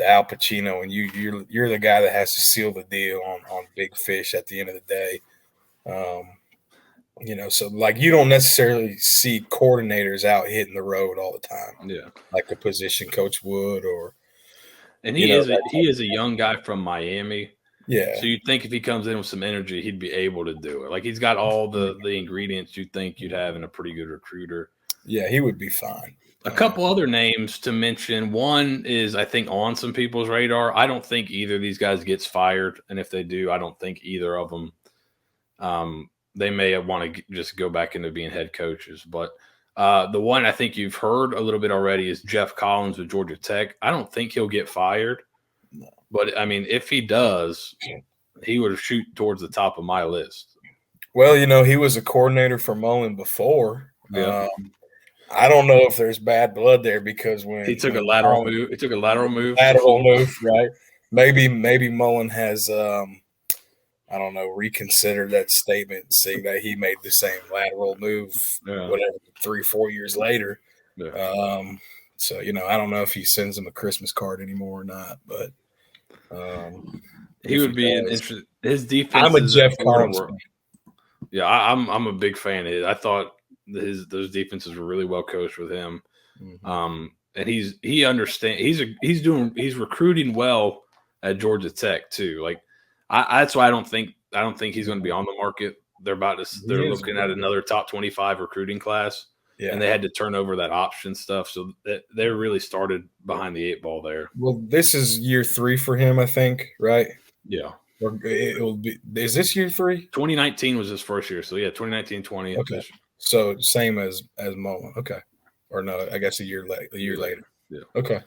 Al Pacino, and you're the guy that has to seal the deal on big fish at the end of the day. So like you don't necessarily see coordinators out hitting the road all the time. Yeah. Like a position coach would and he is a young guy from Miami. Yeah. So you'd think if he comes in with some energy, he'd be able to do it. Like he's got all the ingredients you'd think you'd have in a pretty good recruiter. Yeah, he would be fine. A couple other names to mention. One is, I think, on some people's radar. I don't think either of these guys gets fired. And if they do, I don't think either of them they may want to just go back into being head coaches. But the one I think you've heard a little bit already is Jeff Collins with Georgia Tech. I don't think he'll get fired. No. But, I mean, if he does, he would shoot towards the top of my list. Well, he was a coordinator for Mullen before. Yeah. I don't know if there's bad blood there because when he took a lateral move. He took a lateral move. Right? Maybe Mullen has reconsider that statement, seeing that he made the same lateral move, 3-4 years later. Yeah. I don't know if he sends him a Christmas card anymore or not, but he would be an interesting. His defense. I'm a Jeff Collins. Yeah, I'm a big fan of it. I thought those defenses were really well coached with him. Mm-hmm. And he understands. He's recruiting well at Georgia Tech too. Like that's why I don't think he's going to be on the market. They're He is looking at really good. another top 25 recruiting class, Yeah. and they had to turn over that option stuff. So they really started behind the 8 ball there. Well, this is year 3 for him, I think, right? Yeah. Or it will be. Is this year 3? 2019 was his first year. So yeah, 2019-20. Okay. So same as Mullen. Okay. Or no, I guess a year later. Yeah. Okay.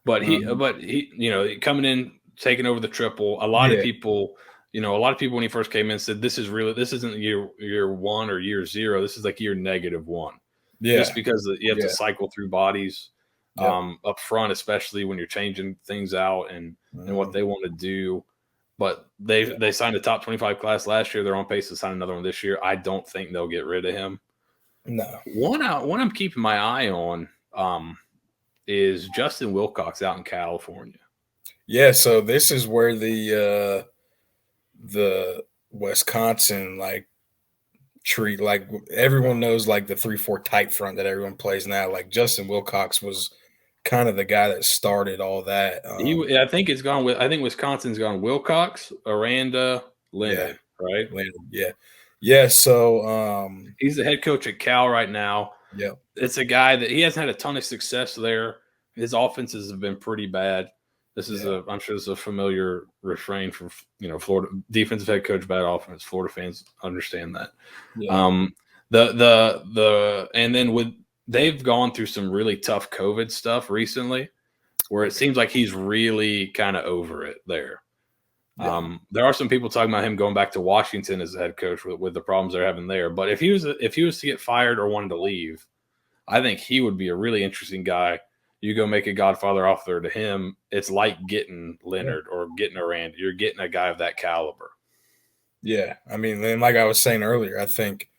But he, coming in, taking over the triple. A lot of people when he first came in said this isn't year 1 or year 0. This is like year -1. Yeah. Just because you have to cycle through bodies up front, especially when you're changing things out and what they want to do. But they signed a top 25 class last year. They're on pace to sign another one this year. I don't think they'll get rid of him. No. One I'm keeping my eye on is Justin Wilcox out in California. Yeah, so this is where the Wisconsin treat, like everyone knows, like the 3-4 tight front that everyone plays now. Like Justin Wilcox was kind of the guy that started all that. I think Wisconsin's gone Wilcox, Aranda, Leonard, right? Leonard, yeah. So he's the head coach at Cal right now. Yeah, it's a guy that he hasn't had a ton of success there. His offenses have been pretty bad. I'm sure this is a familiar refrain from Florida defensive head coach, bad offense. Florida fans understand that. Yeah. And then they've gone through some really tough COVID stuff recently, where it seems like he's really kind of over it there. Yeah. There are some people talking about him going back to Washington as a head coach with the problems they're having there. But if he was to get fired or wanted to leave, I think he would be a really interesting guy. You go make a Godfather offer to him, it's like getting Leonard or getting Aranda. You're getting a guy of that caliber. Yeah, I mean, and like I was saying earlier, I think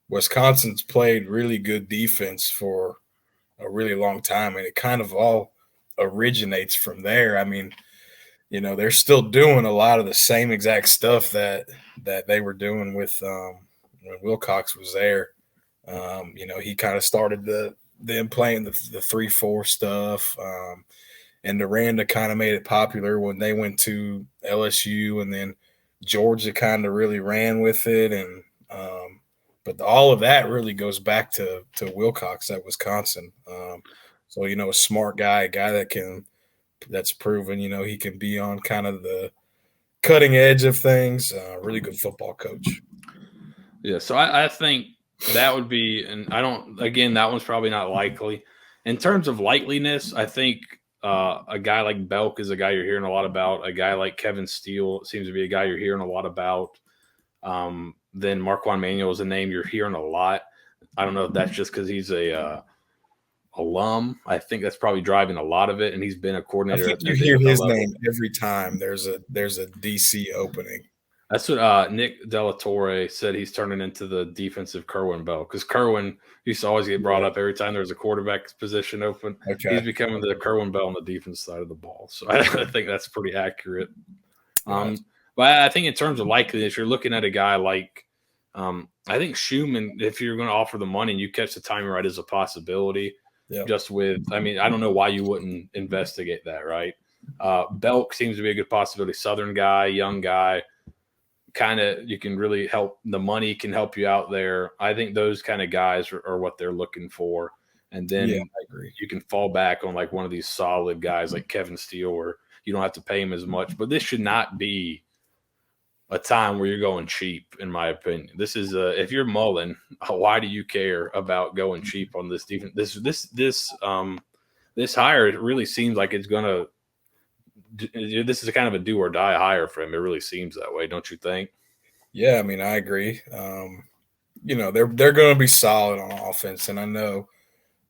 Wisconsin's played really good defense for a really long time, and it kind of all originates from there. I mean, they're still doing a lot of the same exact stuff that they were doing with when Wilcox was there. He kind of started them playing the 3-4 stuff, and Aranda kind of made it popular when they went to LSU, and then Georgia kind of really ran with it, and but all of that really goes back to Wilcox at Wisconsin. So a smart guy, a guy that's proven, he can be on kind of the cutting edge of things. Really good football coach. Yeah, so I think that would be, and that one's probably not likely. In terms of likeliness, I think a guy like Belk is a guy you're hearing a lot about. A guy like Kevin Steele seems to be a guy you're hearing a lot about. Then Juan Manuel is a name you're hearing a lot. I don't know if that's just because he's a alum. I think that's probably driving a lot of it, and he's been a coordinator. I think you hear his name every time there's a DC opening. That's what Nick Delatorre said. He's turning into the defensive Kerwin Bell, because Kerwin used to always get brought up every time there was a quarterback position open. Okay. He's becoming the Kerwin Bell on the defense side of the ball. So I think that's pretty accurate. But I think in terms of likeliness, you're looking at a guy like I think Schumann, if you're going to offer the money and you catch the timing right, is a possibility. Yep. I don't know why you wouldn't investigate that, right? Belk seems to be a good possibility. Southern guy, young guy. Kind of, you can really help. The money can help you out there. I think those kind of guys are what they're looking for. And then I agree. You can fall back on like one of these solid guys like Kevin Steele, where you don't have to pay him as much. But this should not be a time where you're going cheap, in my opinion. This is if you're Mullen, why do you care about going cheap on this defense? This hire, it really seems like it's gonna. This is a kind of a do or die hire for him. It really seems that way, don't you think? Yeah, I mean, I agree. They're going to be solid on offense, and I know,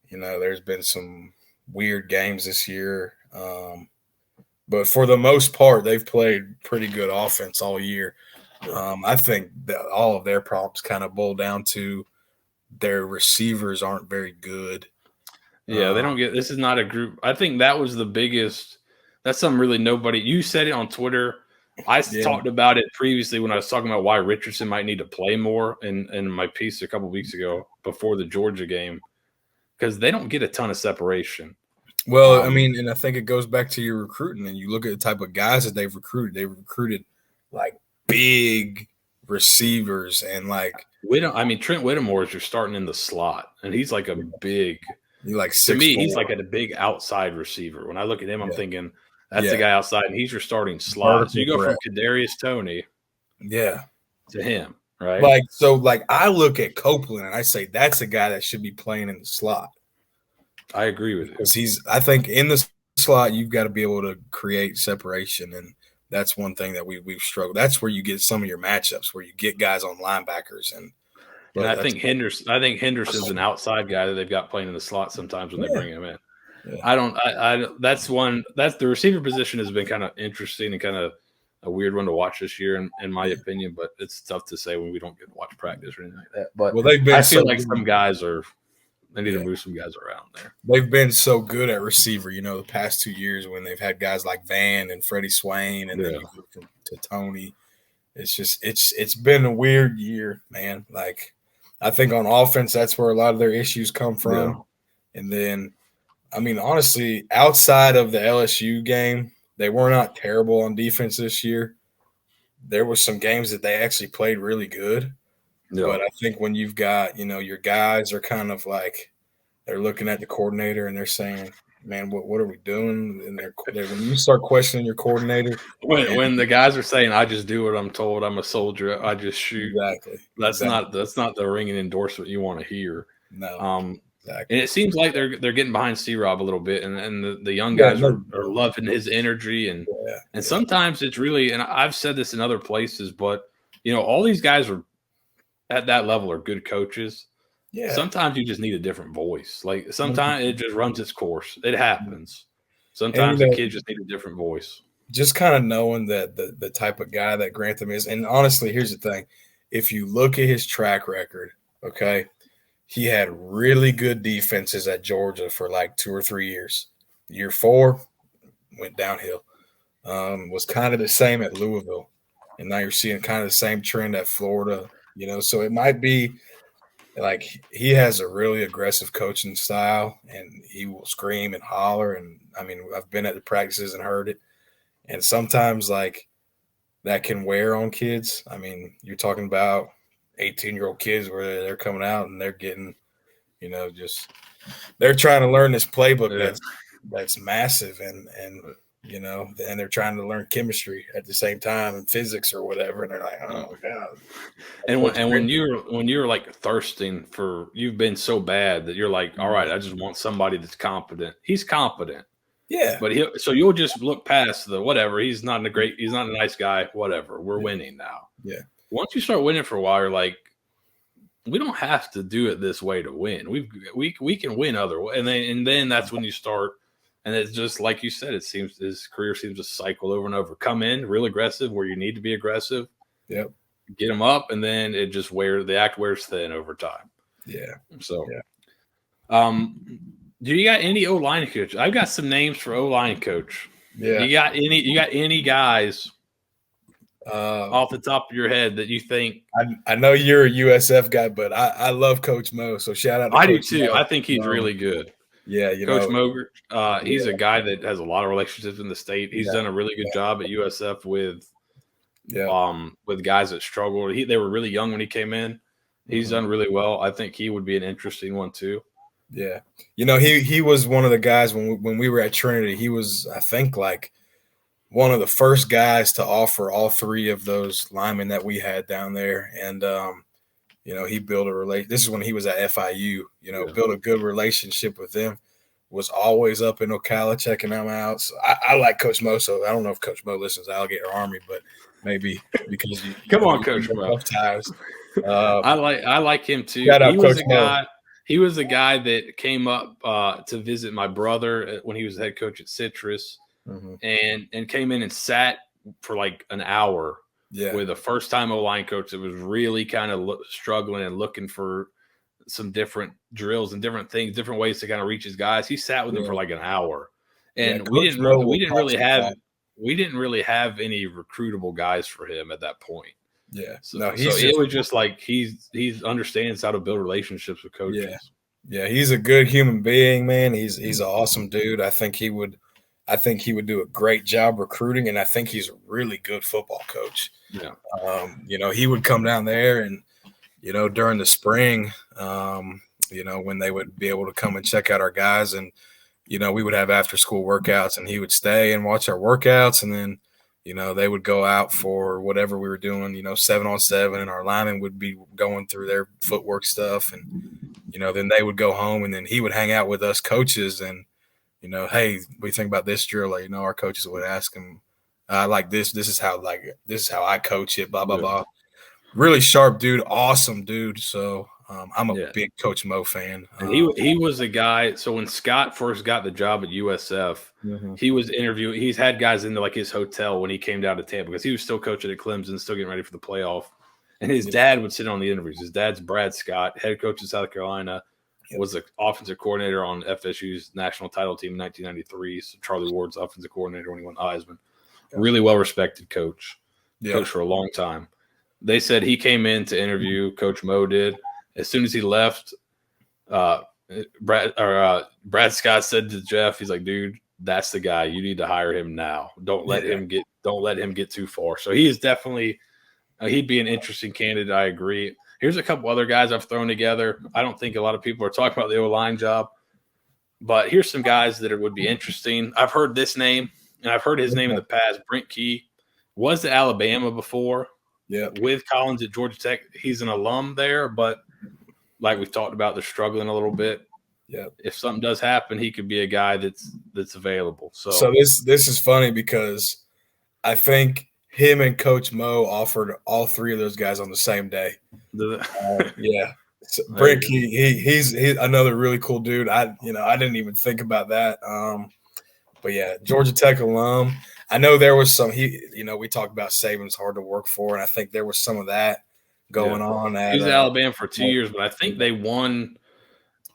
there's been some weird games this year, but for the most part, they've played pretty good offense all year. I think that all of their problems kind of boil down to their receivers aren't very good. Yeah, they don't get. This is not a group. I think that was the biggest. That's something really nobody. You said it on Twitter I talked about it previously when I was talking about why Richardson might need to play more in my piece a couple weeks ago before the Georgia game, because they don't get a ton of separation. Well, I mean, and I think it goes back to your recruiting, and you look at the type of guys that they've recruited. They recruited like big receivers and like Trent Whittemore is you're starting in the slot, and he's like a big. Like 6'4". To me, he's like a big outside receiver. When I look at him, I'm thinking that's the guy outside, and he's your starting slot. So you go from Kadarius Toney, to him, right? Like I look at Copeland and I say that's a guy that should be playing in the slot. I agree with you because I think in the slot you've got to be able to create separation, and that's one thing that we've struggled. That's where you get some of your matchups where you get guys on linebackers and I think Henderson's an outside guy that they've got playing in the slot sometimes when they bring him in. Yeah. That's the receiver position has been kind of interesting and kind of a weird one to watch this year, in my opinion. But it's tough to say when we don't get to watch practice or anything like that. But I feel like some guys they need to move some guys around there. They've been so good at receiver, the past 2 years when they've had guys like Van and Freddie Swain, and then you go to Tony. It's just it's been a weird year, man. Like. I think on offense, that's where a lot of their issues come from. Yeah. And then, I mean, honestly, outside of the LSU game, they were not terrible on defense this year. There were some games that they actually played really good. Yeah. But I think when you've got, your guys are kind of like they're looking at the coordinator and they're saying, man, what are we doing? And when you start questioning your coordinator. When the guys are saying, I just do what I'm told, I'm a soldier, I just shoot. Exactly. That's not the ringing endorsement you want to hear. No. Exactly. And it seems like they're getting behind C-Rob a little bit, and the young guys are loving his energy. And sometimes it's really, and I've said this in other places, but, all these guys are at that level are good coaches. Yeah. Sometimes you just need a different voice. Like sometimes it just runs its course. It happens. Sometimes the kid just need a different voice. Just kind of knowing that the type of guy that Grantham is. And honestly, here's the thing. If you look at his track record, okay, he had really good defenses at Georgia for like 2 or 3 years. Year 4 went downhill. Was kind of the same at Louisville. And now you're seeing kind of the same trend at Florida, so it might be like he has a really aggressive coaching style, and he will scream and holler. And I mean, I've been at the practices and heard it. And sometimes like that can wear on kids. I mean, you're talking about 18-year-old kids where they're coming out and they're getting, they're trying to learn this playbook that's massive and and they're trying to learn chemistry at the same time and physics or whatever, and they're like, oh my god. And when you're like thirsting for, you've been so bad that you're like, all right, I just want somebody that's competent. He's competent, but so you'll just look past the whatever. He's not a nice guy. Whatever, we're winning now. Yeah. Once you start winning for a while, you're like, we don't have to do it this way to win. We can win other way, and then that's when you start. And it's just like you said, his career seems to cycle over and over. Come in real aggressive where you need to be aggressive. Yep. Get them up, and then it just the act wears thin over time. Yeah. So, do you got any O-line coach? I've got some names for O-line coach. Yeah. You got any guys off the top of your head that you think? I know you're a USF guy, but I love Coach Mo. So shout out to I Coach do too. Mo. I think he's really good. Yeah, Coach Mogert, he's a guy that has a lot of relationships in the state. He's done a really good job at USF with guys that struggled. They were really young when he came in. He's done really well. I think he would be an interesting one too. Yeah, he was one of the guys when we were at Trinity. He was, I think, like one of the first guys to offer all 3 of those linemen that we had down there, and he built a relation. This is when he was at FIU. Built a good relationship with them. Was always up in Ocala checking them out. So I like Coach Mo. So I don't know if Coach Mo listens to Alligator Army, but maybe because come on, Coach Mo. Ties. I like him too. He was a guy that came up to visit my brother when he was head coach at Citrus, and came in and sat for like an hour. Yeah, with a first-time O-line coach that was really kind of struggling and looking for some different drills and different things, different ways to kind of reach his guys. He sat with him for like an hour, and we didn't really have we didn't really have any recruitable guys for him at that point. Yeah. So it was just like he's understands how to build relationships with coaches. Yeah. Yeah, he's a good human being, man. He's an awesome dude. I think he would do a great job recruiting, and I think he's a really good football coach. Yeah. He would come down there and, during the spring, when they would be able to come and check out our guys, and, we would have after school workouts, and he would stay and watch our workouts, and then, they would go out for whatever we were doing, 7-on-7, and our linemen would be going through their footwork stuff, and, then they would go home, and then he would hang out with us coaches, and, hey, what do you think about this drill? Like, our coaches would ask him, like this is how I coach it, blah, blah, blah. Really sharp dude, awesome dude. So I'm a big Coach Mo fan. And he was a guy. So when Scott first got the job at USF, he was interviewing. He's had guys into like his hotel when he came down to Tampa because he was still coaching at Clemson, still getting ready for the playoff. And his dad would sit on the interviews. His dad's Brad Scott, head coach in South Carolina, was the offensive coordinator on FSU's national title team in 1993. So Charlie Ward's offensive coordinator when he won Heisman. Really well-respected coach. Coached for a long time. They said he came in to interview, Coach Mo did. As soon as he left, Brad Scott said to Jeff, he's like, dude, that's the guy. You need to hire him now. Don't let him get too far. So he is definitely he'd be an interesting candidate. I agree. Here's a couple other guys I've thrown together. I don't think a lot of people are talking about the O-line job, but here's some guys that would be interesting. I've heard this name, and I've heard his name in the past. Brent Key was at Alabama before. Yeah, with Collins at Georgia Tech. He's an alum there, but like we've talked about, they're struggling a little bit. Yeah. If something does happen, he could be a guy that's available. So this is funny because I think him and Coach Mo offered all three of those guys on the same day. Yeah. So Brent Key, he's another really cool dude. I didn't even think about that. But yeah, Georgia Tech alum. I know there was some. We talked about Saban's hard to work for, and I think there was some of that going on. He was at Alabama for 2 years, but I think they won.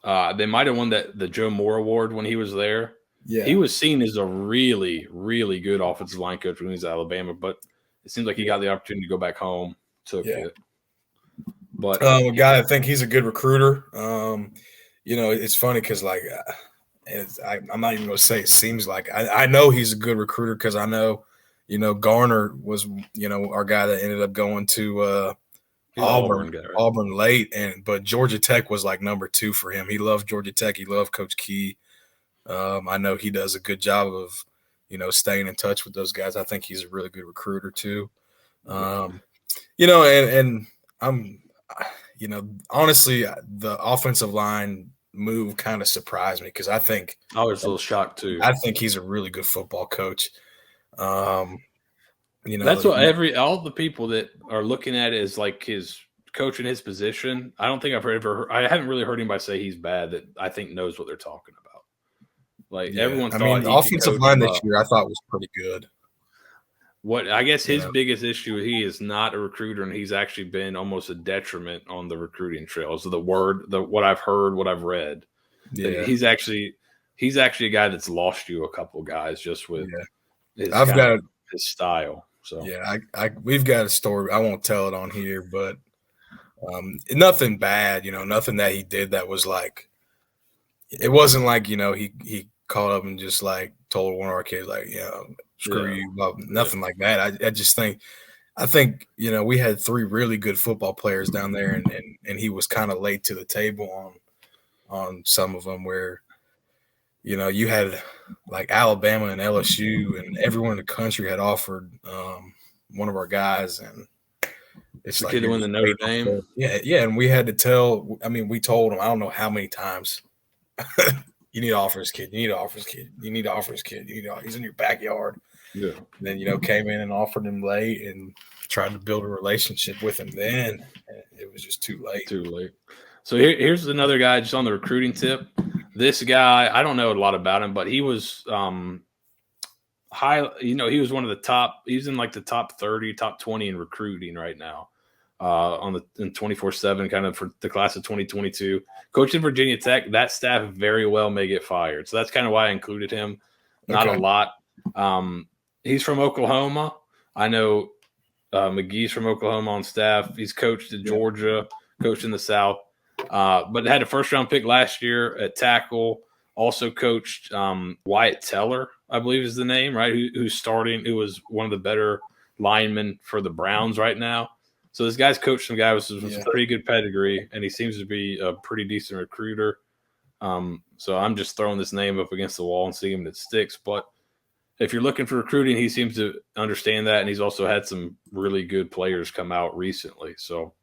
They might have won the Joe Moore Award when he was there. Yeah, he was seen as a really, really good offensive line coach when he was at Alabama, but it seems like he got the opportunity to go back home. Took it. But a guy, I think he's a good recruiter. It's funny because I'm not even going to say it seems like I know he's a good recruiter because I know, Garner was, our guy that ended up going to Auburn late, but Georgia Tech was like number 2 for him. He loved Georgia Tech. He loved Coach Key. I know he does a good job of, staying in touch with those guys. I think he's a really good recruiter too. And I'm, honestly, the offensive line move kind of surprised me because I think I was a little shocked too. I think he's a really good football coach. That's what all the people that are looking at it as like his coach in his position. I don't think I haven't really heard anybody say he's bad that I think knows what they're talking about. Like everyone thought the offensive line this year I thought was pretty good. What I guess his biggest issue, he is not a recruiter, and he's actually been almost a detriment on the recruiting trail. So what I've heard, what I've read, he's actually a guy that's lost you a couple guys just with his style. So we've got a story. I won't tell it on here, but nothing bad, nothing that he did that was like. It wasn't like he called up and just like told one of our kids like screw you, nothing like that. I think we had 3 really good football players down there, and he was kind of late to the table on some of them where you had like Alabama and LSU and everyone in the country had offered one of our guys, and it's the like kid who won the Notre Dame. Yeah, and we had to tell. I mean, we told him I don't know how many times. You need to offer his kid. You need to offer his kid. You need to offer his kid. He's in your backyard. Yeah. And then came in and offered him late and tried to build a relationship with him. Then it was just too late. Too late. So here's another guy just on the recruiting tip. This guy, I don't know a lot about him, but he was high. He was one of the top. He's in like the top 30, top 20 in recruiting right now. In 24/7 kind of for the class of 2022. Coached in Virginia Tech, that staff very well may get fired. So that's kind of why I included him. Not a lot. He's from Oklahoma. I know McGee's from Oklahoma on staff. He's coached at Georgia, coached in the South, but had a first-round pick last year at tackle. Also coached Wyatt Teller, I believe is the name, right? Who's starting? Who was one of the better linemen for the Browns right now. So this guy's coached some guys with some pretty good pedigree, and he seems to be a pretty decent recruiter. So I'm just throwing this name up against the wall and seeing if it sticks. But if you're looking for recruiting, he seems to understand that, and he's also had some really good players come out recently. So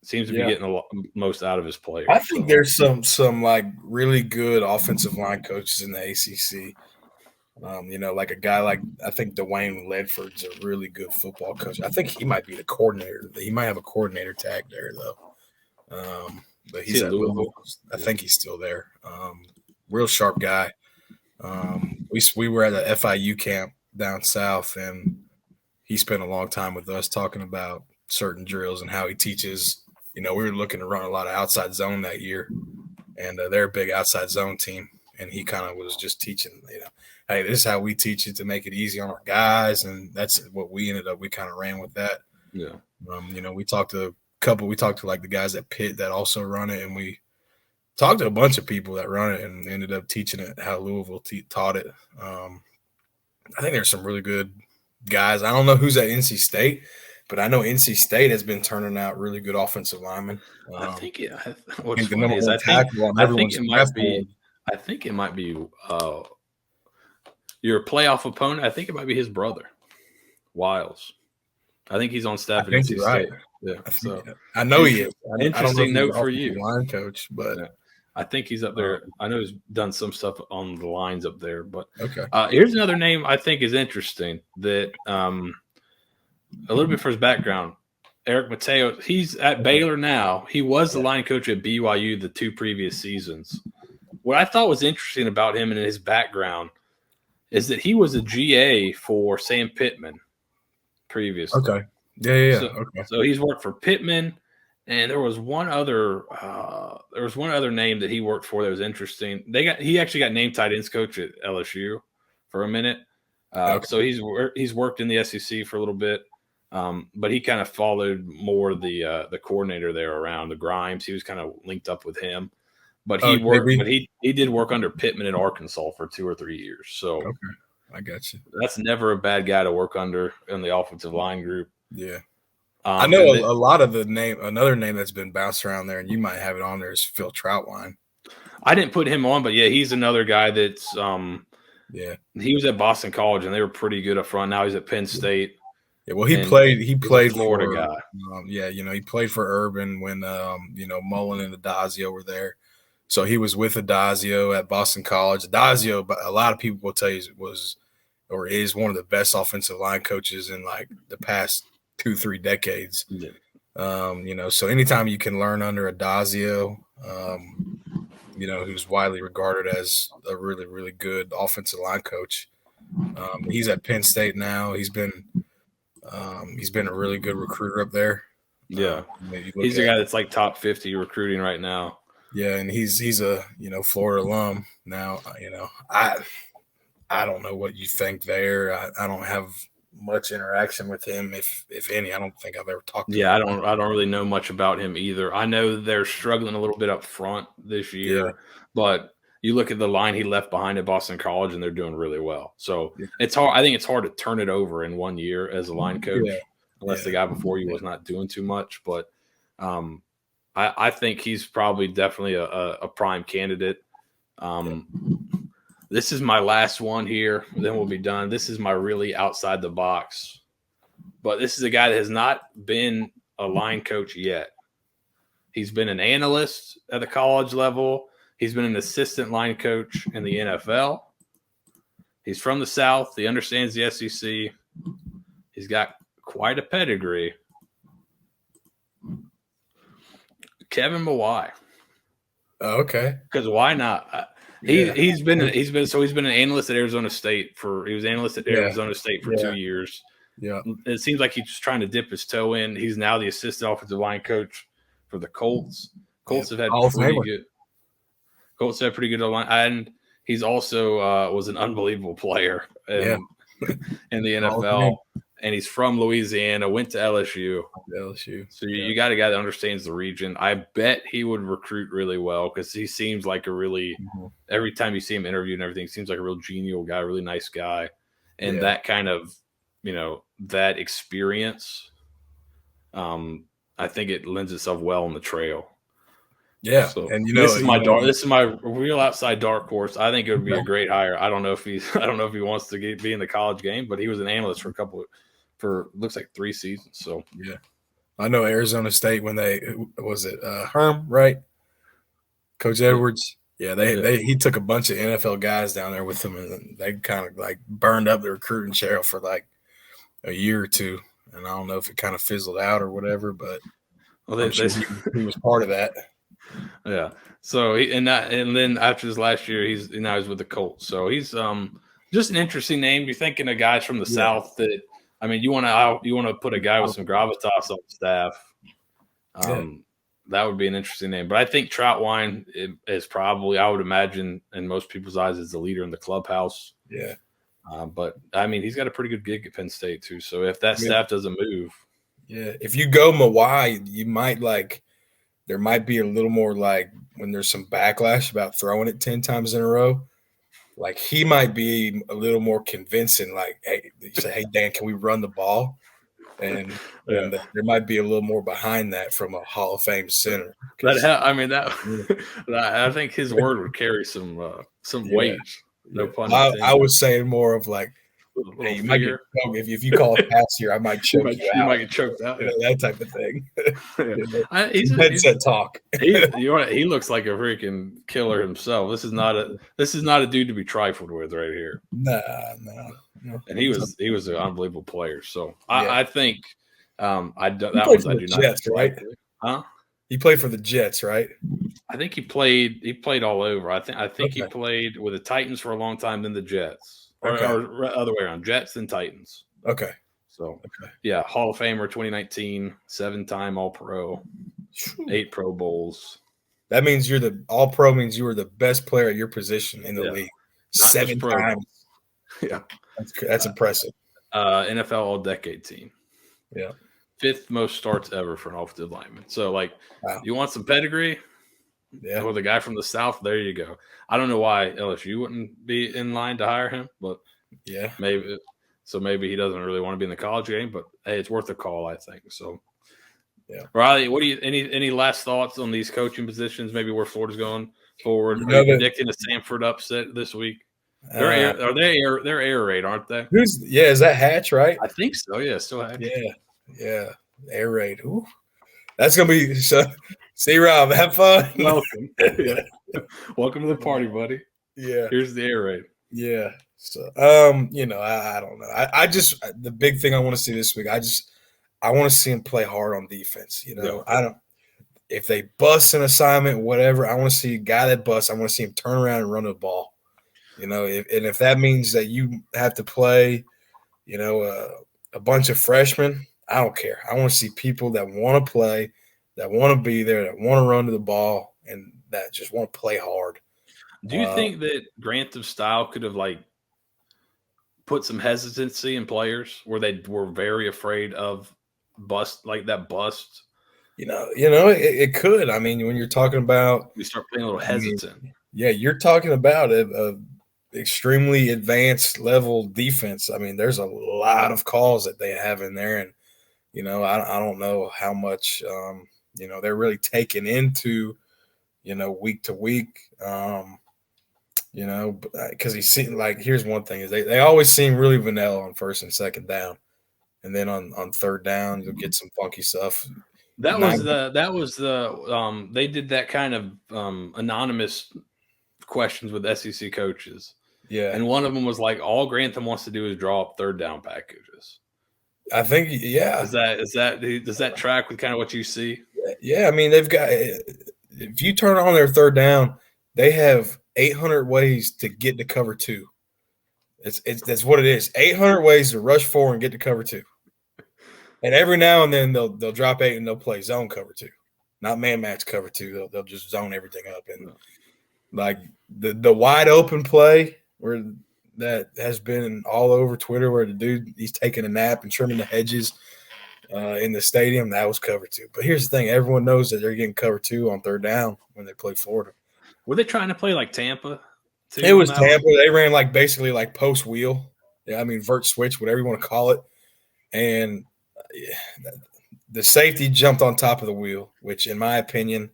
seems to be getting the most out of his players. I think there's some like really good offensive line coaches in the ACC. Like a guy like I think Dwayne Ledford's a really good football coach. I think he might be the coordinator. He might have a coordinator tag there though. But he's at Louisville. I think he's still there. Real sharp guy. We were at a FIU camp down south, and he spent a long time with us talking about certain drills and how he teaches. We were looking to run a lot of outside zone that year, and they're a big outside zone team. And he kind of was just teaching, hey, this is how we teach it to make it easy on our guys, and that's what we ended up. We kind of ran with that. Yeah. We talked to like the guys at Pitt that also run it, and we talked to a bunch of people that run it and ended up teaching it how Louisville taught it. I think there's some really good guys. I don't know who's at NC State, but I know NC State has been turning out really good offensive linemen. I think it might be your playoff opponent. I think it might be his brother, Wiles. I think he's on staff at NC State. Right. Yeah, I know he is. Interesting note for you, line coach, but I think he's up there. I know he's done some stuff on the lines up there. But okay, here's another name I think is interesting. That a little bit for his background. Eric Mateo. He's at Baylor now. He was the line coach at BYU the 2 previous seasons. What I thought was interesting about him and his background is that he was a GA for Sam Pittman previously. Okay. Yeah. So he's worked for Pittman, and there was one other name that he worked for that was interesting. He actually got named tight ends coach at LSU for a minute. So he's worked in the SEC for a little bit, but he kind of followed more the coordinator there around the Grimes. He was kind of linked up with him. But he did work under Pittman in Arkansas for 2 or 3 years. So I got you. That's never a bad guy to work under in the offensive line group. Yeah. I know a lot of another name that's been bounced around there, and you might have it on there, is Phil Troutwine. I didn't put him on, but he's another guy that's he was at Boston College, and they were pretty good up front. Now he's at Penn State. Yeah, well, he played Florida for, guy. He played for Urban when Mullen and Adazio were there. So he was with Adazio at Boston College. Adazio, but a lot of people will tell you is one of the best offensive line coaches in like the past 2-3 decades. Yeah. So anytime you can learn under Adazio, who's widely regarded as a really, really good offensive line coach. He's at Penn State now. He's been a really good recruiter up there. Yeah. He's a guy that's like top 50 recruiting right now. Yeah, and he's a Florida alum now. I don't know what you think there. I don't have much interaction with him, if any. I don't think I've ever talked to him. Yeah, I don't really know much about him either. I know they're struggling a little bit up front this year, but you look at the line he left behind at Boston College, and they're doing really well. So it's hard. I think it's hard to turn it over in 1 year as a line coach, unless the guy before you was not doing too much. But I think he's probably definitely a prime candidate. This is my last one here. Then we'll be done. This is my really outside the box. But this is a guy that has not been a line coach yet. He's been an analyst at the college level. He's been an assistant line coach in the NFL. He's from the South. He understands the SEC. He's got quite a pedigree. Kevin Mawai. Oh, okay. Because why not? He's been an analyst at Arizona State for 2 years. Yeah. It seems like he's just trying to dip his toe in. He's now the assistant offensive line coach for the Colts. Colts have had pretty good line, and he's also was an unbelievable player. in the Hall of NFL, and he's from Louisiana, went to LSU. So you got a guy that understands the region. I bet he would recruit really well because he seems like a really every time you see him interview and everything, seems like a real genial guy, really nice guy, and that kind of that experience. I think it lends itself well on the trail. Yeah, so, and this is my real outside dark horse. I think it would be a great hire. I don't know if he wants to be in the college game, but he was an analyst for looks like 3 seasons. So yeah, I know Arizona State when Herm, right? Coach Edwards. Yeah, he took a bunch of NFL guys down there with him, and they kind of like burned up the recruiting trail for like a year or two. And I don't know if it kind of fizzled out or whatever, but he was part of that. Yeah. So and then after this last year, he's with the Colts. So he's just an interesting name. You're thinking of guys from the South that you want to put a guy with some gravitas on staff. That would be an interesting name. But I think Troutwine is probably, I would imagine, in most people's eyes, is the leader in the clubhouse. Yeah. But he's got a pretty good gig at Penn State too. So if that staff doesn't move, if you go Mawai, you might there might be a little more when there's some backlash about throwing it 10 times in a row. Like he might be a little more convincing. Like, hey, you say, hey Dan, can we run the ball? And there might be a little more behind that from a Hall of Fame center. I think his word would carry some weight. No pun intended. I was saying more of like, hey, you might get choked. If you call a pass here, I might choke you out. You might get choked out. That type of thing. He's headset talk. He looks like a freaking killer himself. This is not a dude to be trifled with right here. No. And he was an unbelievable player. So I think I do not Jets, right? Huh? He played for the Jets, right? I think he played all over. I think he played with the Titans for a long time, then the Jets. Or other way around, Jets and Titans. Okay. So, yeah, Hall of Famer 2019, 7-time All-Pro, 8 Pro Bowls. That means All-Pro means you were the best player at your position in the league. 7 times. Yeah. That's impressive. NFL All-Decade team. Yeah. 5th most starts ever for an offensive lineman. So, you want some pedigree? Yeah. With a guy from the South, there you go. I don't know why LSU wouldn't be in line to hire him, but maybe he doesn't really want to be in the college game, but hey, it's worth a call, I think. So Riley, what do you any last thoughts on these coaching positions, maybe where Florida's going forward? Are you predicting a Stanford upset this week? They're air raid, aren't they? Is that Hatch, right? I think so, still Hatch. Yeah. Air raid. Ooh. That's gonna be see Rob, have fun. Welcome. Welcome to the party, buddy. Yeah. Here's the air raid. Yeah. So I don't know. I just the big thing I want to see this week, I want to see him play hard on defense. If they bust an assignment, whatever, I want to see a guy that busts, I want to see him turn around and run the ball. If that means that you have to play, a bunch of freshmen, I don't care. I want to see people that want to play, that want to be there, that want to run to the ball, and that just want to play hard. Do you think that Grantham's style could have put some hesitancy in players where they were very afraid of bust? It could. I mean, when you're talking about, we start playing a little hesitant. You're talking about a extremely advanced level defense. I mean, there's a lot of calls that they have in there, and I don't know how much they're really taken into week to week. Because he seemed here's one thing is they always seem really vanilla on 1st and 2nd down, and then on 3rd down you'll get some funky stuff. They did that kind of anonymous questions with SEC coaches. Yeah. And one of them was all Grantham wants to do is draw up 3rd down packages. I think, Does that track with kind of what you see? Yeah. I mean, they've got, if you turn on their 3rd down, they have 800 ways to get to cover 2. That's what it is. 800 ways to rush 4 and get to cover 2. And every now and then they'll drop 8 and they'll play zone cover 2, not man match cover 2. They'll just zone everything up, and the wide open play where that has been all over Twitter where the dude, he's taking a nap and trimming the hedges in the stadium, that was cover 2. But here's the thing. Everyone knows that they're getting cover 2 on third down when they play Florida. Were they trying to play like Tampa? It was Tampa. They ran basically post wheel. Yeah, I mean, vert switch, whatever you want to call it. And the safety jumped on top of the wheel, which in my opinion,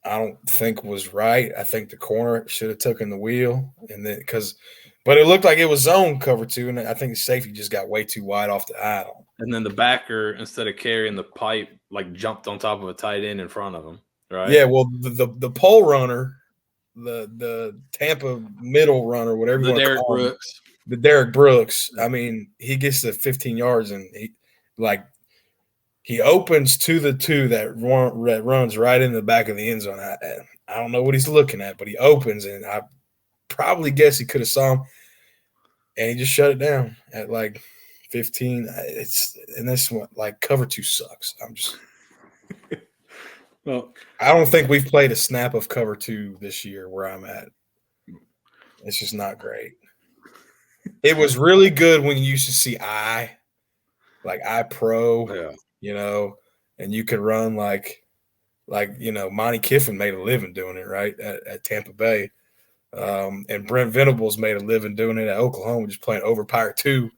I don't think was right. I think the corner should have taken the wheel, and then but it looked like it was zone cover 2, and I think the safety just got way too wide off the aisle. And then the backer, instead of carrying the pipe, jumped on top of a tight end in front of him, right? Yeah, well, the pole runner, the Tampa middle runner, whatever you want to call him, the Derek Brooks. I mean, he gets to 15 yards, and he opens to the 2 that runs right in the back of the end zone. I don't know what he's looking at, but he opens, and I probably guess he could have saw him, and he just shut it down at 15. And this one, cover 2 sucks. Well, I don't think we've played a snap of cover 2 this year where I'm at. It's just not great. It was really good when you used to see I Pro, and you could run Monty Kiffin made a living doing it, right, at Tampa Bay. And Brent Venables made a living doing it at Oklahoma, just playing over Power 2.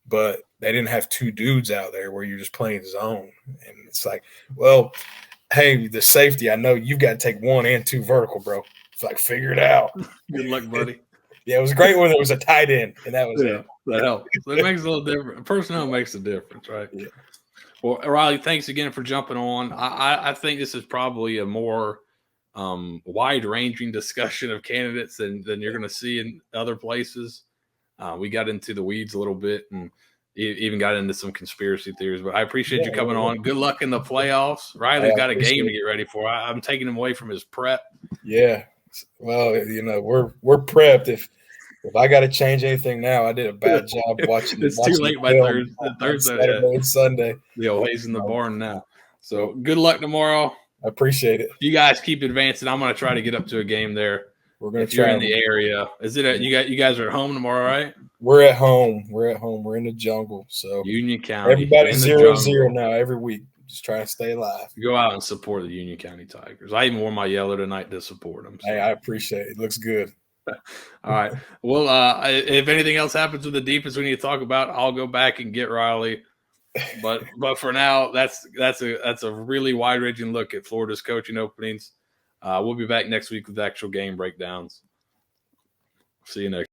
But they didn't have 2 dudes out there where you're just playing zone. And it's well, hey, the safety, I know you've got to take 1 and 2 vertical, bro. It's figure it out. Good luck, buddy. Yeah, it was great when there was a tight end, and that was it. That helps. It makes a little difference. Personnel makes a difference, right? Yeah. Well, Riley, thanks again for jumping on. I think this is probably a more wide-ranging discussion of candidates than you're going to see in other places. We got into the weeds a little bit and even got into some conspiracy theories, but I appreciate you coming on. Good luck in the playoffs. Riley's got a game to get ready for. I'm taking him away from his prep. Yeah. Well, we're prepped. If I got to change anything now, I did a bad job watching. It's too late by Thursday. Saturday and Sunday. The Oa's in the barn now. So good luck tomorrow. I appreciate it. You guys keep advancing. I'm going to try to get up to a game there. We're going to try. You're in the area. Is it? You guys are at home tomorrow, right? We're at home. We're in the jungle. So Union County. Everybody's 0-0 now every week. Just trying to stay alive. Go out and support the Union County Tigers. I even wore my yellow tonight to support them. So. Hey, I appreciate it. It looks good. All right. Well, if anything else happens with the defense we need to talk about, I'll go back and get Riley. But for now, that's a really wide-ranging look at Florida's coaching openings. We'll be back next week with actual game breakdowns. See you next.